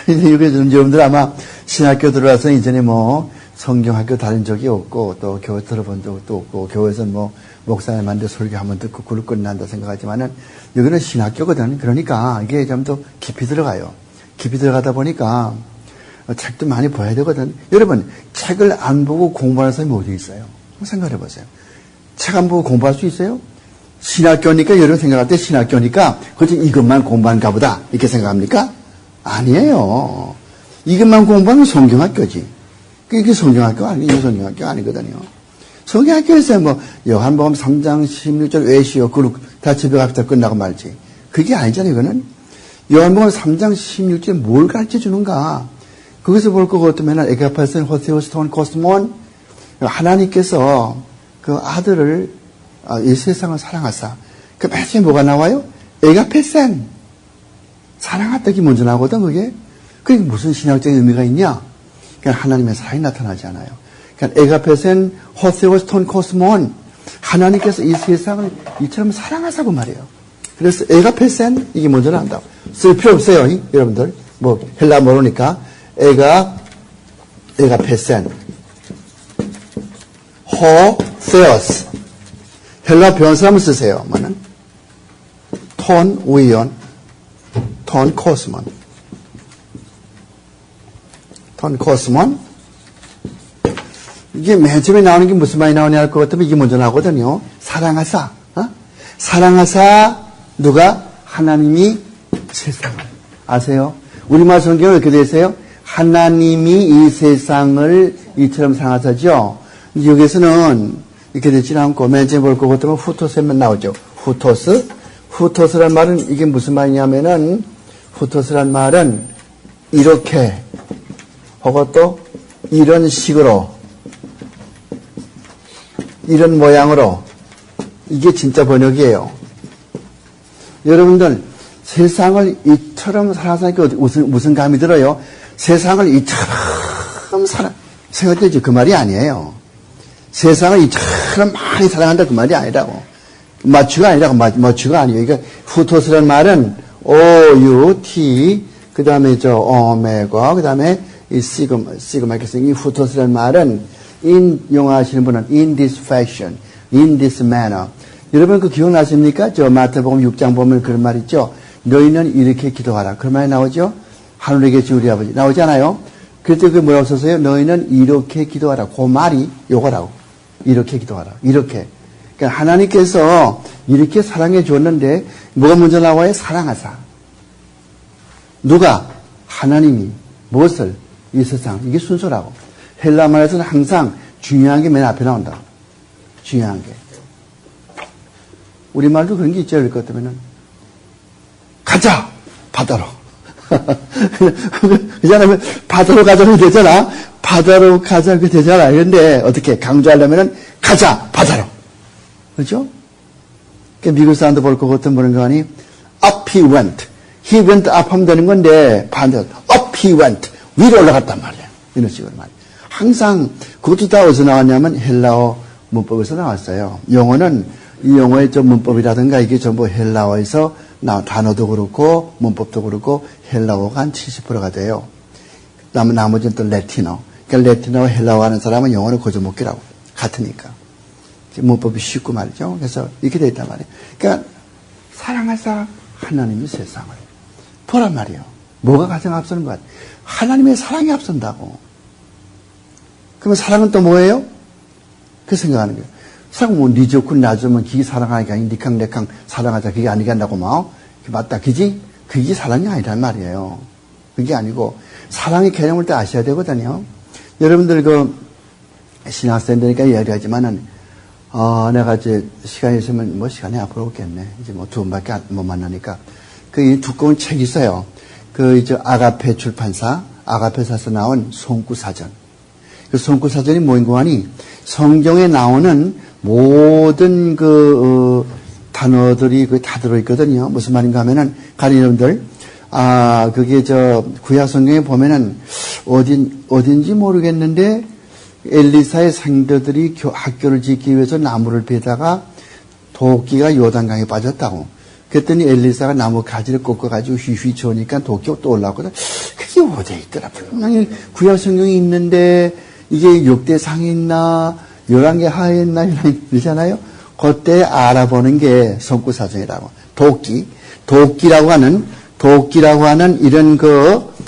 여러분들 아마 신학교 들어와서 이전에 뭐 성경학교 다닌 적이 없고 또 교회 들어본 적도 없고 교회에서 뭐 목사님한테 설교 한번 듣고 그걸 끝난다 생각하지만은 여기는 신학교거든. 그러니까 이게 좀 더 깊이 들어가요. 깊이 들어가다 보니까 책도 많이 봐야 되거든. 여러분 책을 안 보고 공부하는 사람이 어디 있어요? 생각해 보세요. 책 안 보고 공부할 수 있어요? 신학교니까 여러분 생각할 때 신학교니까 그저 이것만 공부하는가 보다 이렇게 생각합니까? 아니에요. 이것만 공부하면 성경학교지. 이게 성경학교 아니에요. 성경학교 아니거든요. 성경학교에서 뭐 요한복음 3장 16절 외시오 그룹 다 집에 갑시다 끝나고 말지. 그게 아니잖아요. 이거는 요한복음 3장 16절에 뭘 가르쳐 주는가. 거기서 볼 것 같으면 에가파센 호세오스톤 코스몬 하나님께서 그 아들을 이 세상을 사랑하사. 그 맨 처음에 뭐가 나와요? 에가페센 사랑하다 게 먼저 나오거든 그게. 그게 무슨 신학적인 의미가 있냐? 그러니까 하나님의 사랑이 나타나지 않아요. 그러니까 에가페센 호세오스톤 코스몬 하나님께서 이 세상을 이처럼 사랑하사고 말이에요. 그래서 에가페센 이게 먼저 나온다고. 쓸 필요 없어요. 여러분들 뭐 헬라 모르니까 에가페센 호세오스 헬라 배운 사람을 쓰세요. 뭐는 톤 위원, 톤 코스몬. 톤 코스몬. 이게 맨 처음에 나오는 게 무슨 말이 나오냐 할 것 같으면 이게 먼저 나오거든요. 사랑하사. 사랑하사 누가? 하나님이 세상을. 아세요? 우리말 성경은 이렇게 되어 있어요. 하나님이 이 세상을 이처럼 사랑하사죠. 여기서는 이렇게 되지 않고 맨 처음에 볼 것 같으면 후토스만 나오죠. 후토스. 후토스란 말은 이게 무슨 말이냐면은 후토스란 말은 이렇게 혹은 또 이런 식으로 이런 모양으로 이게 진짜 번역이에요. 여러분들 세상을 이처럼 사랑하니까 무슨 감이 들어요? 세상을 이처럼 생각되지 그 말이 아니에요. 세상을 이처럼 많이 사랑한다 그 말이 아니라고. 마추가 아니라고. 마추가 아니에요. 그러니까 후토스란 말은 O-U-T 그 다음에 오메가 그 다음에 이 시그마 이렇게 생긴 후토스란 말은 in 영어 하시는 분은 in this fashion, in this manner. 여러분 그 기억나십니까? 마태복음 6장 보면 그런 말 있죠. 너희는 이렇게 기도하라. 그런 말이 나오죠. 하늘에 계신 우리 아버지 나오지 않아요? 그때 그 뭐라고 썼어요? 너희는 이렇게 기도하라. 그 말이 요거라고. 이렇게 기도하라. 이렇게. 그러니까 하나님께서 이렇게 사랑해 줬는데 뭐가 먼저 나와요? 사랑하사. 누가? 하나님이. 무엇을? 이 세상. 이게 순서라고. 헬라 말에서는 항상 중요한 게 맨 앞에 나온다. 중요한 게. 우리말도 그런 게 있죠. 그럴 것 같으면은. 가자! 바다로. 그잖아요. 바다로 가자고 되잖아. 바다로 가자고 되잖아. 그런데 어떻게 강조하려면은 가자! 바다로. 그렇죠? 그러니까 미국 사람도 볼 것 같은 그런 거 아니? Up he went. He went up 하면 되는 건데 반대로 up he went. 위로 올라갔단 말이야. 이런 식으로 말이야. 항상 그것도 다 어디서 나왔냐면 헬라어 문법에서 나왔어요. 영어는 이 영어의 좀 문법이라든가 이게 전부 헬라어에서 단어도 그렇고 문법도 그렇고 헬라어가 한 70%가 돼요. 나머지는 또 레티너. 그러니까 레티너와 헬라어 하는 사람은 영어는 거저먹기라고. 같으니까. 문법이 쉽고 말이죠. 그래서 이렇게 되어 있단 말이에요. 그러니까 사랑하사 하나님이 세상을. 보란 말이에요. 뭐가 가장 앞서는 것 같아요? 하나님의 사랑이 앞선다고. 그러면 사랑은 또 뭐예요? 그 생각하는 거예요. 사랑은 뭐, 니 좋고 나 좋으면 그게 사랑하니까, 니캉, 내캉 사랑하자. 그게 아니겠다고 막. 맞다. 그지? 그게 사랑이 아니란 말이에요. 그게 아니고, 사랑의 개념을 또 아셔야 되거든요. 여러분들 신학생되니까 이야기하지만은, 내가 이제 시간이 있으면 뭐 시간이 앞으로 오겠네. 이제 뭐 두 번밖에 못 만나니까. 이 두꺼운 책이 있어요. 아가페 출판사, 아가페사에서 나온 송구사전. 그 송구사전이 뭐인고 하니, 성경에 나오는 모든 단어들이 다 들어있거든요. 무슨 말인가 하면은, 가리님들, 그게 구약 성경에 보면은, 어딘지 모르겠는데, 엘리사의 상대들이 학교를 짓기 위해서 나무를 베다가 도끼가 요단강에 빠졌다고. 그랬더니 엘리사가 나무 가지를 꺾어가지고 휘휘 쳐오니까 도끼가 또 올라오거든. 그게 어디에 있더라. 분명히 구약 성경이 있는데 이게 6대 상이 있나 11개 하에 있나 이러잖아요. 그때 알아보는 게 성구사전이라고. 도끼라고 하는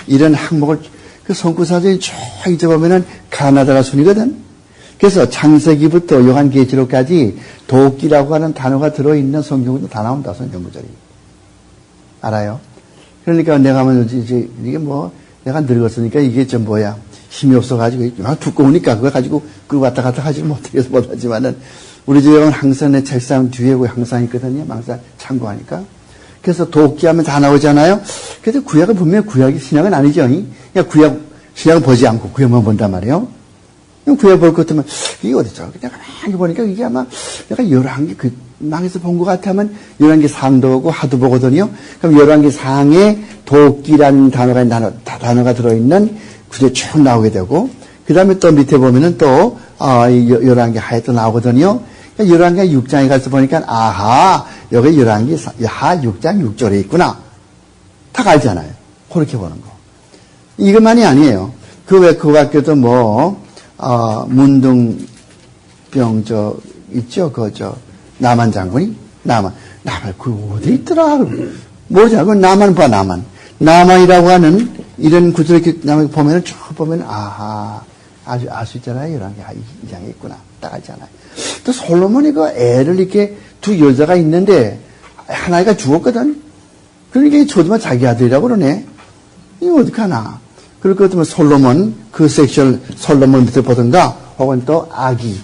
이런 항목을 그 성구사전이 쭉 잊어보면은 가나다가 순이거든. 그래서 창세기부터 요한계시록까지 도끼라고 하는 단어가 들어있는 성경도 다 나온다, 성경 구절이. 알아요? 그러니까 내가 이게 내가 늙었으니까 이게 힘이 없어가지고, 두꺼우니까 그거 가지고 왔다 갔다 하지 못하지만은, 우리 집에는 항상 내 책상 뒤에 항상 있거든요. 항상 참고하니까. 그래서 도끼하면 다 나오잖아요. 그래서 구약은 분명히 신약은 아니죠. 그냥 신약은 보지 않고 구약만 본단 말이에요. 구약 볼 것 같으면, 이게 어디죠? 내가 많이 보니까 이게 아마 내가 11개, 망에서 본 것 같으면 11개 상도 보고 하도 보거든요. 그럼 11개 상에 도끼라는 단어가 들어있는 구절이 쭉 나오게 되고, 그 다음에 또 밑에 보면은 또, 11개 하에 또 나오거든요. 11개 6장에 가서 보니까, 아하, 여기 11개 하 6장 6절에 있구나. 다 알잖아요. 그렇게 보는 거. 이것만이 아니에요. 그 밖에도 문둥병 있죠? 남한 장군이? 나만, 그 어디 있더라? 뭐냐, 그 나만 봐, 나만. 나만이라고 하는 이런 구절을 이렇게 보면은 쭉 보면, 아하, 알 수 있잖아요. 이런 게, 이 장에 있구나. 딱 알잖아요. 또 솔로몬이 그 애를 이렇게 두 여자가 있는데, 하나가 죽었거든? 그러니까 초등만 자기 아들이라고 그러네? 이거 어떡하나. 그럴 것 같으면 솔로몬, 그 섹슈얼 솔로몬 밑에 보든가, 혹은 또 악이라는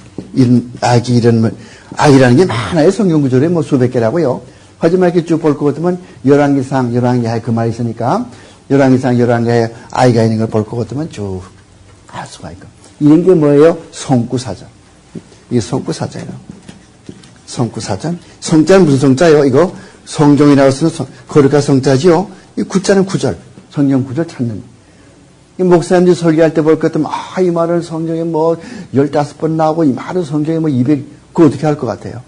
게 많아요. 성경 구절에 뭐 수백 개라고요. 하지만 이렇게 쭉 볼 것 같으면, 11개하에 그 말이 있으니까, 11개하에 아이가 있는 걸 볼 것 같으면 쭉 알 수가 있고. 이런 게 뭐예요? 성구사전. 이게 성구사전이에요. 성구사전. 성자는 무슨 성자예요? 이거 성종이라고 쓰는 거룩한 성자지요? 이 구자는 구절. 성경 구절 찾는. 목사님들이 설교할 때 볼 것 같으면, 이 말은 성경에 뭐 15번 나오고, 이 말은 성경에 뭐 그거 어떻게 할 것 같아요?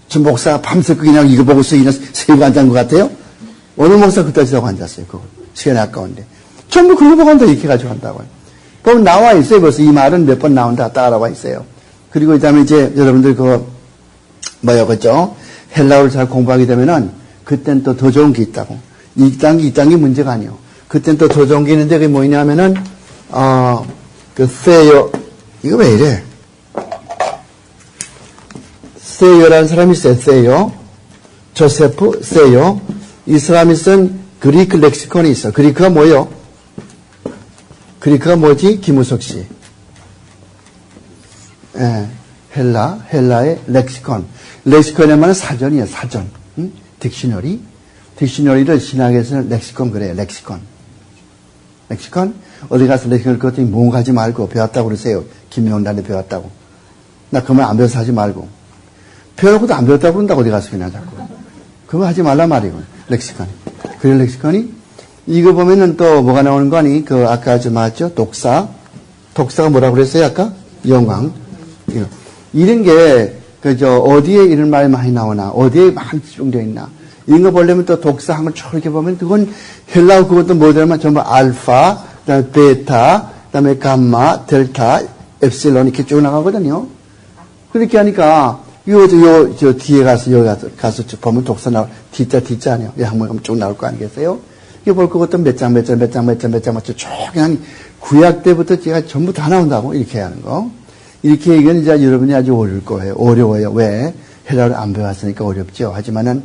저 목사가 밤새 그냥 이거 보고서 그냥 세우고 앉은 것 같아요? 어느 목사 그따지 하고 앉았어요, 그거. 시간이 아까운데. 전부 그거 보고 한다, 이렇게 가지고 한다고요. 보면 나와 있어요, 벌써. 이 말은 몇 번 나온다, 딱 알아와 있어요. 그리고 그 다음에 이제 여러분들 그죠? 헬라어를 잘 공부하게 되면은, 그땐 또 더 좋은 게 있다고. 이 단계 문제가 아니에요. 그땐 또 더 좋은 게 있는데, 그게 뭐냐면은, 세요. 이거 왜 이래? 세요라는 사람이 있어요, 세요. 조세프, 세요. 이 사람이 쓴 그리크 렉시콘이 있어. 그리크가 뭐예요? 그리크가 뭐지? 김우석 씨. 예, 헬라의 렉시콘. 렉시콘이라면 사전이에요, 사전. 응? 딕셔너리. 딕셔너리를 신학에서는 렉시콘 그래요, 렉시콘. 렉시콘? 어디 가서 렉시콘을 그것도 몽하지 말고 배웠다고 그러세요. 김명란에 배웠다고. 나 그 말 안 배워서 하지 말고. 배워놓고도 안 배웠다고 그런다고 어디 가서 그냥 자꾸. 그거 하지 말란 말이고, 렉시콘이. 그런 렉시콘이? 이거 보면은 또 뭐가 나오는 거 아니? 아까 맞죠? 독사. 독사가 뭐라고 그랬어요, 아까? 영광. 이런 게, 어디에 이런 말이 많이 나오나, 어디에 많이 집중되어 있나. 이런 거 보려면 또 독사 한 걸 쭉 이렇게 보면, 그건 헬라어 그것도 뭐냐면 전부 알파, 그 다음에 베타, 그 다음에 감마, 델타, 엡실론 이렇게 쭉 나가거든요. 그렇게 하니까, 저 뒤에 여기 가서 보면 독사 T자 아니에요. 한번 쭉 나올 거 아니겠어요? 이거 볼 것 같으면 몇 장, 쭉 그냥 구약 때부터 제가 전부 다 나온다고, 이렇게 하는 거. 이렇게 얘기하면 이제 여러분이 아주 어려울 거예요. 어려워요. 왜? 헬라어를 안 배웠으니까 어렵죠. 하지만은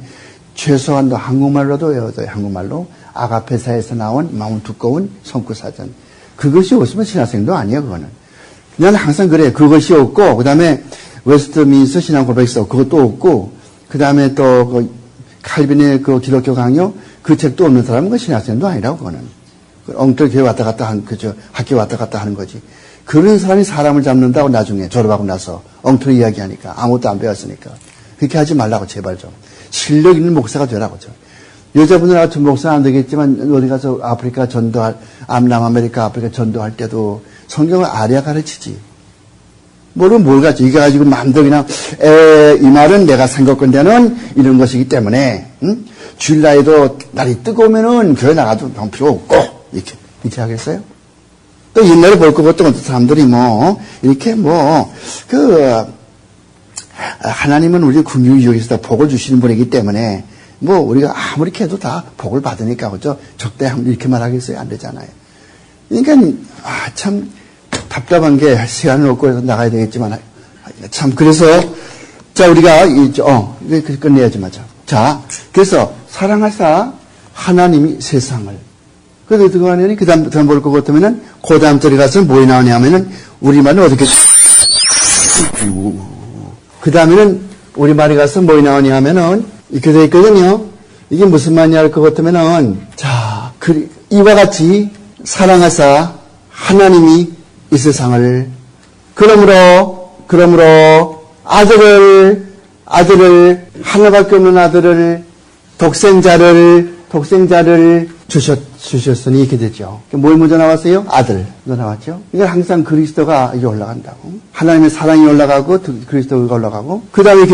최소한도 한국말로도 외워둬요. 한국말로. 아가페사에서 나온 마음 두꺼운 성구사전. 그것이 없으면 신학생도 아니에요, 그거는. 나는 항상 그래요. 그것이 없고, 그 다음에 웨스트민스터 신앙고백서 그것도 없고, 그 다음에 또 칼빈의 기독교 강요 그 책도 없는 사람은 그 신학생도 아니라고, 그거는. 엉터리 교회 왔다 갔다 학교 왔다 갔다 하는 거지. 그런 사람이 사람을 잡는다고 나중에 졸업하고 나서 엉터리 이야기하니까 아무것도 안 배웠으니까. 그렇게 하지 말라고, 제발 좀. 실력 있는 목사가 되라고 좀. 여자분들 같은 목사는 안 되겠지만 어디 가서 아프리카 전도할, 남아메리카 아프리카 전도할 때도 성경을 알아야 가르치지. 뭘 가르쳐. 이거 가지고 마음대로 그냥, 이 말은 내가 생각건대는 이런 것이기 때문에, 응? 주일날에도 날이 뜨거우면은 교회 나가도 너무 필요 없고, 이렇게 하겠어요? 또 옛날에 볼 것 같던 사람들이 이렇게 하나님은 우리 긍휼히 여기서 복을 주시는 분이기 때문에, 우리가 아무리 해도 다 복을 받으니까, 그죠? 적대하면 이렇게 말하겠어요? 안 되잖아요. 그러니까, 참, 답답한 게 시간을 없고 해서 나가야 되겠지만, 참, 그래서, 자, 우리가, 끝내야지, 맞아. 자, 그래서, 사랑하사 하나님이 세상을. 그래서 어떻게 하냐니, 그 다음 볼 것 같으면은, 그 다음 절에 가서 뭐에 나오냐면은, 우리말은 어떻게, 그 다음에는, 우리말에 가서 뭐에 나오냐 하면은, 이렇게 되어 있거든요. 이게 무슨 말이냐 할 것 같으면은, 자, 이와 같이 사랑하사 하나님이 이 세상을, 그러므로 아들을, 하나밖에 없는 아들을, 독생자를 주셨으니 이렇게 되죠. 뭘 먼저 나왔어요? 아들. 이거 나왔죠? 이게 항상 그리스도가 이제 올라간다고. 하나님의 사랑이 올라가고, 그리스도가 올라가고, 그 다음에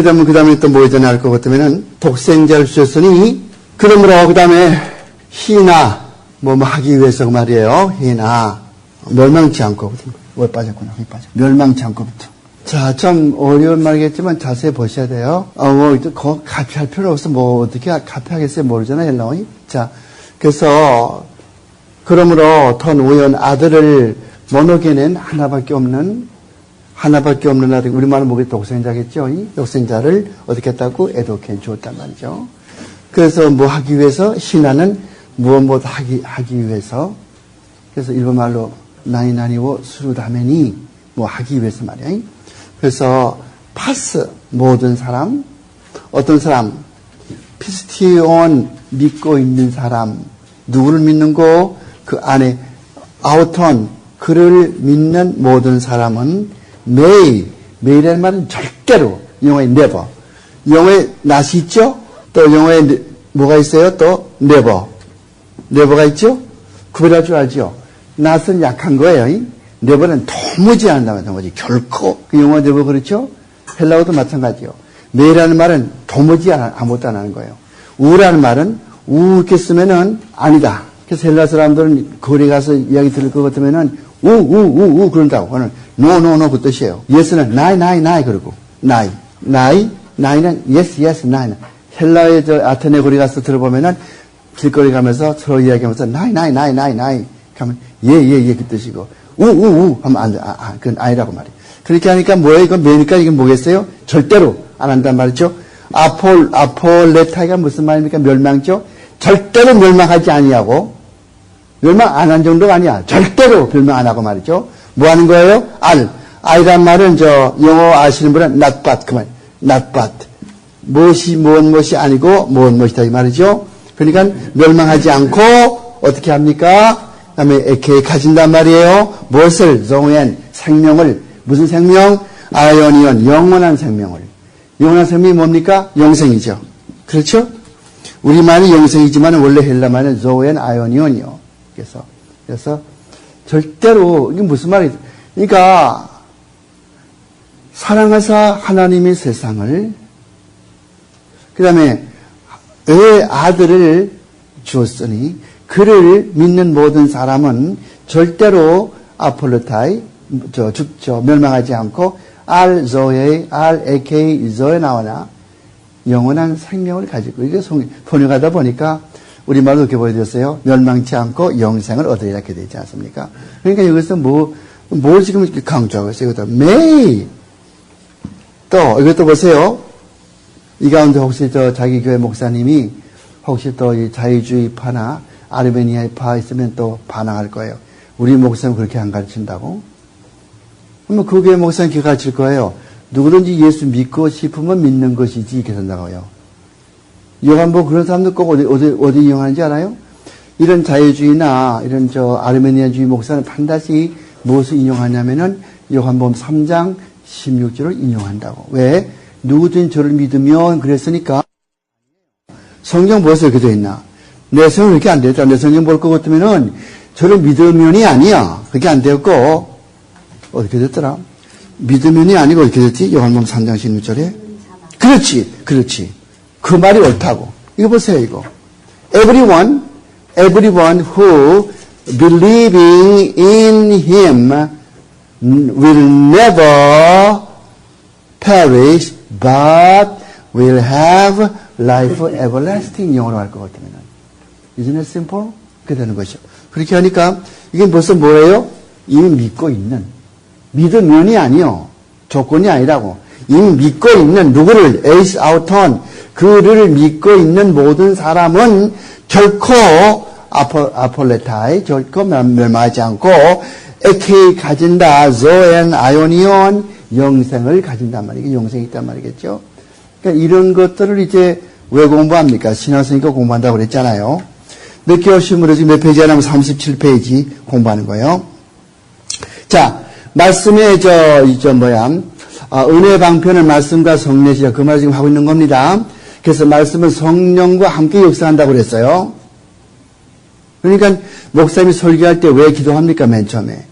또 뭐 전에 할 것 같으면은, 독생자를 주셨으니, 그러므로, 그 다음에, 희나, 하기 위해서 말이에요. 희나, 멸망치 않고, 왜 빠졌구나, 왜 빠져. 멸망치 않고부터. 자, 좀 어려운 말이겠지만 자세히 보셔야 돼요. 뭐, 카피할 필요 없어. 뭐, 어떻게 카피하겠어요? 모르잖아요, 헬라어이. 자, 그래서, 그러므로 더 노연 아들을 모노게는 하나밖에 없는 아들, 우리말은 뭐겠 독생자겠죠? 이 독생자를 어떻게 했다고? 에도케 주었단 말이죠. 그래서 뭐 하기 위해서, 신하는 무엇 하기 위해서, 그래서 일본말로 나니나니오 수루다메니 뭐 하기 위해서 말이야. 그래서 파스 모든 사람, 어떤 사람, 피스티온 믿고 있는 사람, 누구를 믿는 거? 그 안에 아우톤 그를 믿는 모든 사람은 매일이라는 말은 절대로, 영어에 never. 영어에 not이 있죠? 또 영어에 뭐가 있어요? 또 never가 있죠? 구별할 줄 알죠? not은 약한 거예요. never는 도무지 안 나와요. 도무지 결코. 그 영어 never 그렇죠? 헬라어도 마찬가지요. 매일이라는 말은 도무지 아무것도 안 하는 거예요. 우라는 말은 이렇게 쓰면은 아니다. 그래서 헬라 사람들은 거리 가서 이야기 들을 것 같으면은 우 그런다고. 그거는 no 그 뜻이에요. yes는 나이 그러고 나이는 yes 나이. 헬라의 저 아테네 거리 가서 들어보면은 길거리 가면서 서로 이야기하면서 나이 하면 예 그 뜻이고 우 하면 안 돼. 그건 아니라고 말이에요. 그렇게 하니까 뭐예요? 이건 매니까 이게 뭐겠어요? 절대로 안 한단 말이죠. 아폴레타이가 무슨 말입니까? 멸망죠. 절대로 멸망하지 아니하고 멸망 안 한 정도가 아니야. 절대로 멸망 안 하고 말이죠. 뭐 하는 거예요? 아이란 말은 영어 아시는 분은 not but 그 말. not but. 무엇이 아니고 무엇이다 이 말이죠. 그러니까 멸망하지 않고 어떻게 합니까? 그다음에 이렇게 가진단 말이에요. 무엇을? 조엔 생명을. 무슨 생명? 아이오니온 영원한 생명을. 영원한 생명이 뭡니까? 영생이죠. 그렇죠? 우리말이 영생이지만 원래 헬라말은 조엔 아이오니온이요. 그래서 절대로 이게 무슨 말이죠? 그러니까 사랑하사 하나님의 세상을 그다음에 의 아들을 주었으니 그를 믿는 모든 사람은 절대로 아폴로타이 멸망하지 않고 알조에 알에케이 조에 나오나 영원한 생명을 가지고 이게 번역하다 보니까 우리말로 이렇게 보여드렸어요. 멸망치 않고 영생을 얻으리라 이렇게 되지 않습니까? 그러니까 여기서 뭘 지금 이렇게 강조하고 있어요. 이것도 매일 또 이것도 보세요. 이 가운데 혹시 자기 교회 목사님이 혹시 또 이 자유주의파나 아르메니아파 있으면 또 반항할 거예요. 우리 목사님 그렇게 안 가르친다고? 그러면 그 교회 목사님 그렇게 가르칠 거예요. 누구든지 예수 믿고 싶으면 믿는 것이지 이렇게 된다고요. 요한복 그런 사람들 꼭 어디 이용하는지 알아요? 이런 자유주의나 이런 아르메니아주의 목사는 반드시 무엇을 인용하냐면은 요한복음 3장 16절을 인용한다고. 왜? 누구든 저를 믿으면 그랬으니까 성경 무엇을 이렇게 되어 있나? 내 성경 이렇게 안 되었다. 내 성경 볼 것 같으면은 저를 믿으면이 아니야. 그렇게 안 되었고 어떻게 됐더라? 믿으면이 아니고 어떻게 됐지? 요한복음 3장 16절에 그렇지. 그 말이 옳다고. 이거 보세요, 이거. Everyone who believing in him will never perish, but will have life everlasting. 영어로 할 것 같으면. Isn't it simple? 그렇게 되는 것이죠. 그렇게 하니까, 이게 벌써 뭐예요? 이미 믿고 있는. 믿으면이 아니요. 조건이 아니라고. 이미 믿고 있는 누구를 에이스 아우턴 그를 믿고 있는 모든 사람은 결코 아폴레타이 결코 멸망하지 않고 에케이 가진다 조엔 아이오니온 영생을 가진단 말이겠죠. 영생이 있단 말이겠죠. 그러니까 이런 것들을 이제 왜 공부합니까? 신학생이니까 공부한다고 그랬잖아요. 늦게 오신 분은 지금 몇 페이지 하냐면 37페이지 공부하는 거예요. 자, 말씀에 은혜 방편은 말씀과 성례시라 그 말 지금 하고 있는 겁니다. 그래서 말씀은 성령과 함께 역사한다고 그랬어요. 그러니까 목사님이 설교할 때 왜 기도합니까? 맨 처음에.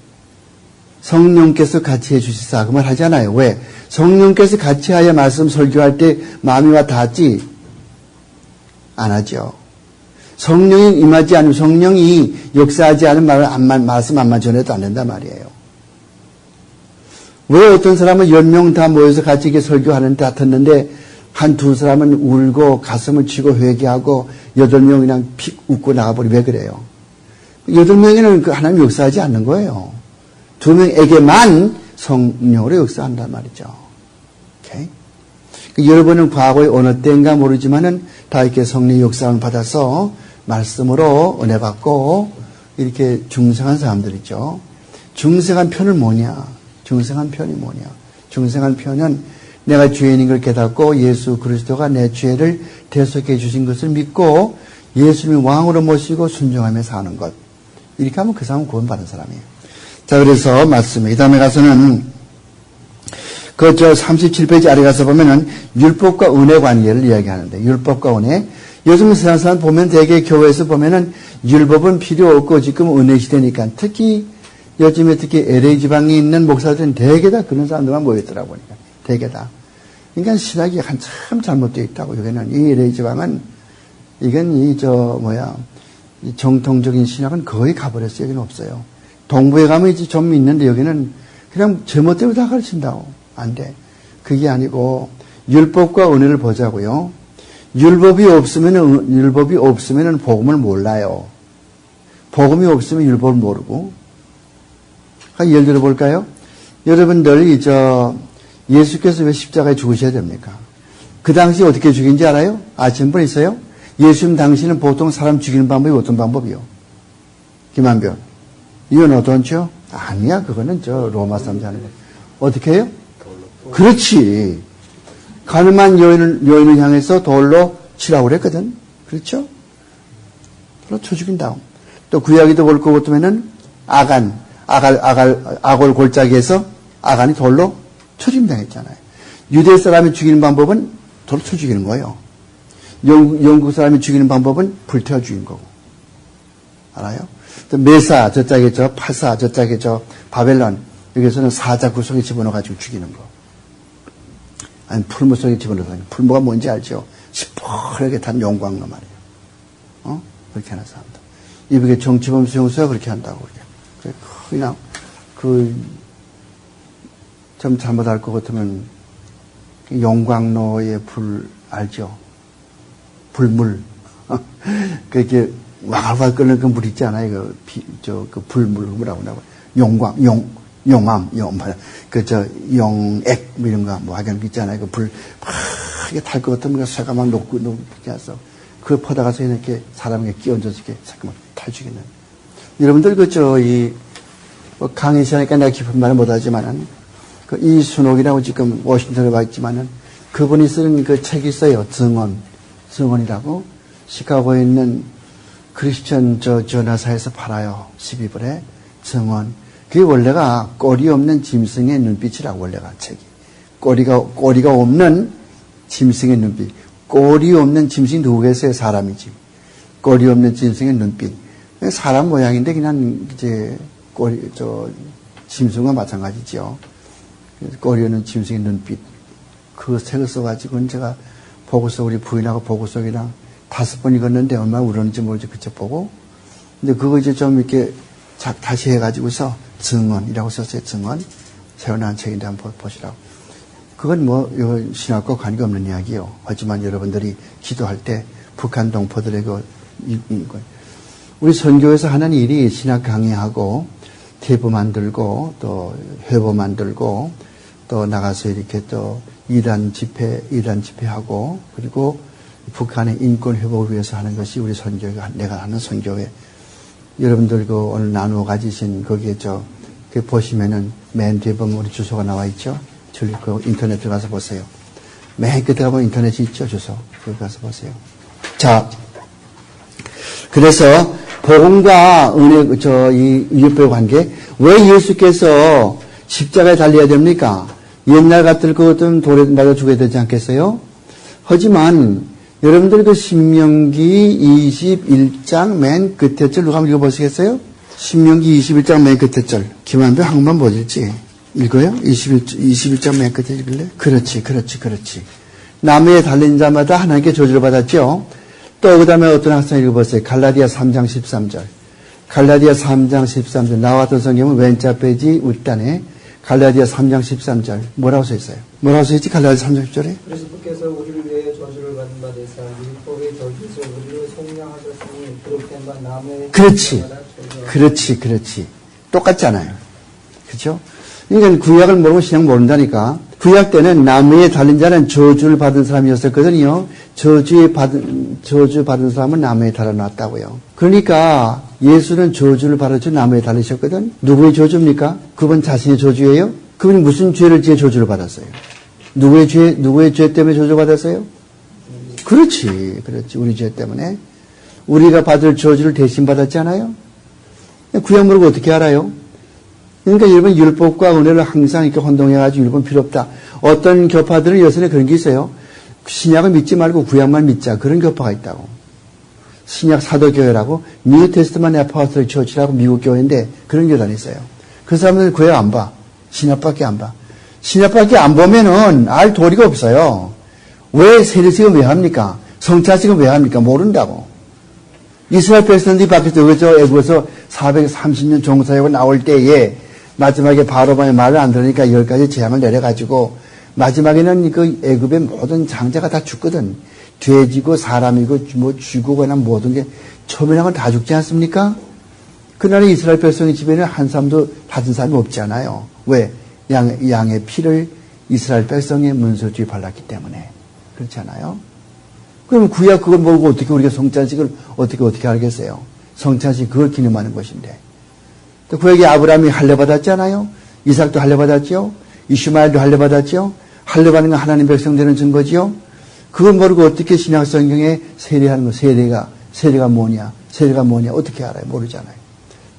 성령께서 같이 해주시사 그 말 하잖아요. 왜? 성령께서 같이 하여 말씀 설교할 때 마음이 와 닿지? 안 하죠. 성령이 임하지 않으면 성령이 역사하지 않은 말을 말씀 안만 전해도 안 된단 말이에요. 왜 어떤 사람은 10명 다 모여서 같이 이렇게 설교하는데 다 듣는데 한 두 사람은 울고 가슴을 치고 회개하고 8명 그냥 픽 웃고 나가버리 왜 그래요? 8명에는 그 하나님 역사하지 않는 거예요. 2명에게만 성령으로 역사한단 말이죠. 오케이? 여러분은 과거에 어느 때인가 모르지만은 다 이렇게 성령 역사를 받아서 말씀으로 은혜 받고 이렇게 중생한 사람들이죠. 중생한 편은 뭐냐? 중생한 편이 뭐냐? 중생한 편은 내가 죄인인 걸 깨닫고 예수 그리스도가 내 죄를 대속해 주신 것을 믿고 예수님을 왕으로 모시고 순종하며 사는 것. 이렇게 하면 그 사람은 구원받은 사람이에요. 자, 그래서 말씀에 이 다음에 가서는 그 37페이지 아래 가서 보면은 율법과 은혜 관계를 이야기하는데 율법과 은혜. 요즘 세상 사람 보면 대개 교회에서 보면은 율법은 필요 없고 지금 은혜 시대니까 특히 요즘에 특히 LA 지방에 있는 목사들은 대개 다 그런 사람들만 모였더라고 보니까 대개 다. 그러니까 신학이 한참 잘못되어 있다고. 여기는 이 LA 지방은 이건 이 정통적인 신학은 거의 가버렸어요. 여기는 없어요. 동부에 가면 이제 좀 있는데 여기는 그냥 제멋대로 다 가르친다고. 안 돼. 그게 아니고 율법과 은혜를 보자고요. 율법이 없으면은 복음을 몰라요. 복음이 없으면 율법을 모르고. 예를 들어 볼까요? 여러분들 예수께서 왜 십자가에 죽으셔야 됩니까? 그 당시 어떻게 죽인지 알아요? 아시는 분 있어요? 예수님 당시는 보통 사람 죽이는 방법이 어떤 방법이요? 김한별. 이건 어떤죠? 아니야, 그거는 로마 사람들 하는 거. 어떻게 해요? 그렇지. 가늠한 여인을 향해서 돌로 치라고 그랬거든. 그렇죠? 돌로 쳐 죽인 다음. 또 구약에도 볼 것 같으면은 아골 골짜기에서 아간이 돌로 쳐 죽임 당했잖아요. 유대 사람이 죽이는 방법은 돌로 쳐 죽이는 거예요. 영국 사람이 죽이는 방법은 불태워 죽이는 거고. 알아요? 메사, 저짝에 파사, 저짝에 바벨론, 여기서는 사자 구석에 집어넣어가지고 죽이는 거. 아니, 풀무 속에 집어넣어서. 풀무가 뭔지 알죠? 시퍼렇게 탄 용광로 말이에요. 그렇게 하는 사람들. 이북의 정치범 수용소가 그렇게 한다고. 그냥, 좀 잘못 알 것 같으면, 용광로의 불, 알죠? 불물. 그렇게, 와글와글 끓는 그 물 있지 않아요? 그 불물, 뭐라고 하고. 용암, 용액, 이런 거, 하여간 있잖아요. 그 불, 막, 이게 탈 것 같으면 쇠가 막 녹고, 이렇게 해서, 그걸 퍼다가서 이렇게 사람에게 끼얹어서 이렇게 잠깐만 탈죽이는. 여러분들, 강의 시간이니까 내가 깊은 말을 못하지만은, 이순옥이라고 지금 워싱턴에 와 있지만은, 그분이 쓰는 그 책이 있어요. 증언이라고. 시카고에 있는 크리스천 전화사에서 팔아요. 12불에. 증언. 그게 원래가 꼬리 없는 짐승의 눈빛이라고 원래가 책이. 꼬리가 없는 짐승의 눈빛. 꼬리 없는 짐승이 누구겠어요? 사람이지. 꼬리 없는 짐승의 눈빛. 사람 모양인데 그냥 이제 짐승과 마찬가지죠. 꼬리 없는 짐승의 눈빛. 그 책을 써가지고는 제가 보고서 우리 부인하고 보고서이랑 5번 읽었는데 얼마나 울었는지 모르지 그쪽 보고. 근데 그거 이제 좀 이렇게 다시 해가지고서 증언이라고 썼어요. 증언. 새로 나온 책인데 한번 보시라고. 그건 신학과 관계없는 이야기예요. 하지만 여러분들이 기도할 때 북한 동포들에게 우리 선교에서 하는 일이 신학 강의하고 테이프 만들고 또 회보 만들고 또 나가서 이렇게 또 이단 집회하고 그리고 북한의 인권 회복을 위해서 하는 것이 우리 선교회가 내가 하는 선교회. 여러분들 오늘 나누어 가지신 거기에 그 보시면은 맨 뒤에 보면 우리 주소가 나와 있죠. 인터넷 들어가서 보세요. 맨 끝에 가면 인터넷이 있죠, 주소. 거기 가서 보세요. 자, 그래서 복음과 은혜, 이 율법의 관계. 왜 예수께서 십자가에 달려야 됩니까? 옛날 같을 것 같으면 돌에 맞아 죽어야 되지 않겠어요? 하지만 여러분들 그 신명기 21장 맨 끝에 절 누가 한번 읽어보시겠어요? 신명기 21장 맨 끝에 절. 김한배 한번 보실지. 읽어요? 21장 맨 끝에 읽을래? 그렇지. 나무에 달린 자마다 하나님께 저주를 받았죠. 또 그 다음에 어떤 학생 읽어보세요. 갈라디아 3장 13절. 갈라디아 3장 13절. 나와 같은 성경은 왼쪽 페이지 윗단에 갈라디아 3장 13절 뭐라고 써 있어요? 뭐라고 써 있지? 갈라디아 3장 10절에? 그리스도께서 우리를 위해 저주를 받은 바 되사 율법의 저주에서 우리를 속량하셨으니 그렇게 바 남의 그렇지. 똑같잖아요. 그렇죠? 그러니까 구약을 모르고 신약 모른다니까. 구약 때는 나무에 달린 자는 저주를 받은 사람이었었거든요. 저주 받은 사람은 나무에 달아놨다고요. 그러니까 예수는 저주를 받아서 나무에 달리셨거든. 누구의 저주입니까? 그분 자신의 저주예요? 그분이 무슨 죄를 지어 저주를 받았어요? 누구의 죄 때문에 저주 받았어요? 그렇지. 우리 죄 때문에. 우리가 받을 저주를 대신 받았잖아요. 구약 모르고 어떻게 알아요? 그러니까 여러분 율법과 은혜를 항상 이렇게 혼동해가지고 율법 필요 없다. 어떤 교파들은 여전히 그런 게 있어요. 신약을 믿지 말고 구약만 믿자. 그런 교파가 있다고. 신약 사도교회라고 뉴 테스트먼트 애포스톨 처치라고 미국 교회인데 그런 교단이 있어요. 그 사람들은 구약 안 봐. 신약밖에 안 봐. 신약밖에 안 보면은 알 도리가 없어요. 왜 세례식은 왜 합니까? 성찬식은 왜 합니까? 모른다고. 이스라엘 백성들이 밖에서 애굽에서 430년 종사하고 나올 때에 마지막에 바로만의 말을 안 들으니까 10가지 재앙을 내려가지고 마지막에는 그 애굽의 모든 장자가 다 죽거든. 돼지고 사람이고 뭐 쥐고거나 모든 게 초면왕은 다 죽지 않습니까? 그날에 이스라엘 백성의 집에는 한 사람도 받은 사람이 없잖아요. 왜? 양의 피를 이스라엘 백성의 문설주에 발랐기 때문에. 그렇지 않아요? 그러면 구약 그걸 모르고 어떻게 우리가 성찬식을 어떻게 알겠어요? 성찬식 그걸 기념하는 것인데. 또 구약에 아브라함이 할례 받았잖아요. 이삭도 할례 받았죠. 이슈마엘도 할례 받았죠. 할례 받는 건 하나님 백성 되는 증거지요. 그걸 모르고 어떻게 신약 성경에 세례하는 거, 세례가 뭐냐 어떻게 알아요? 모르잖아요.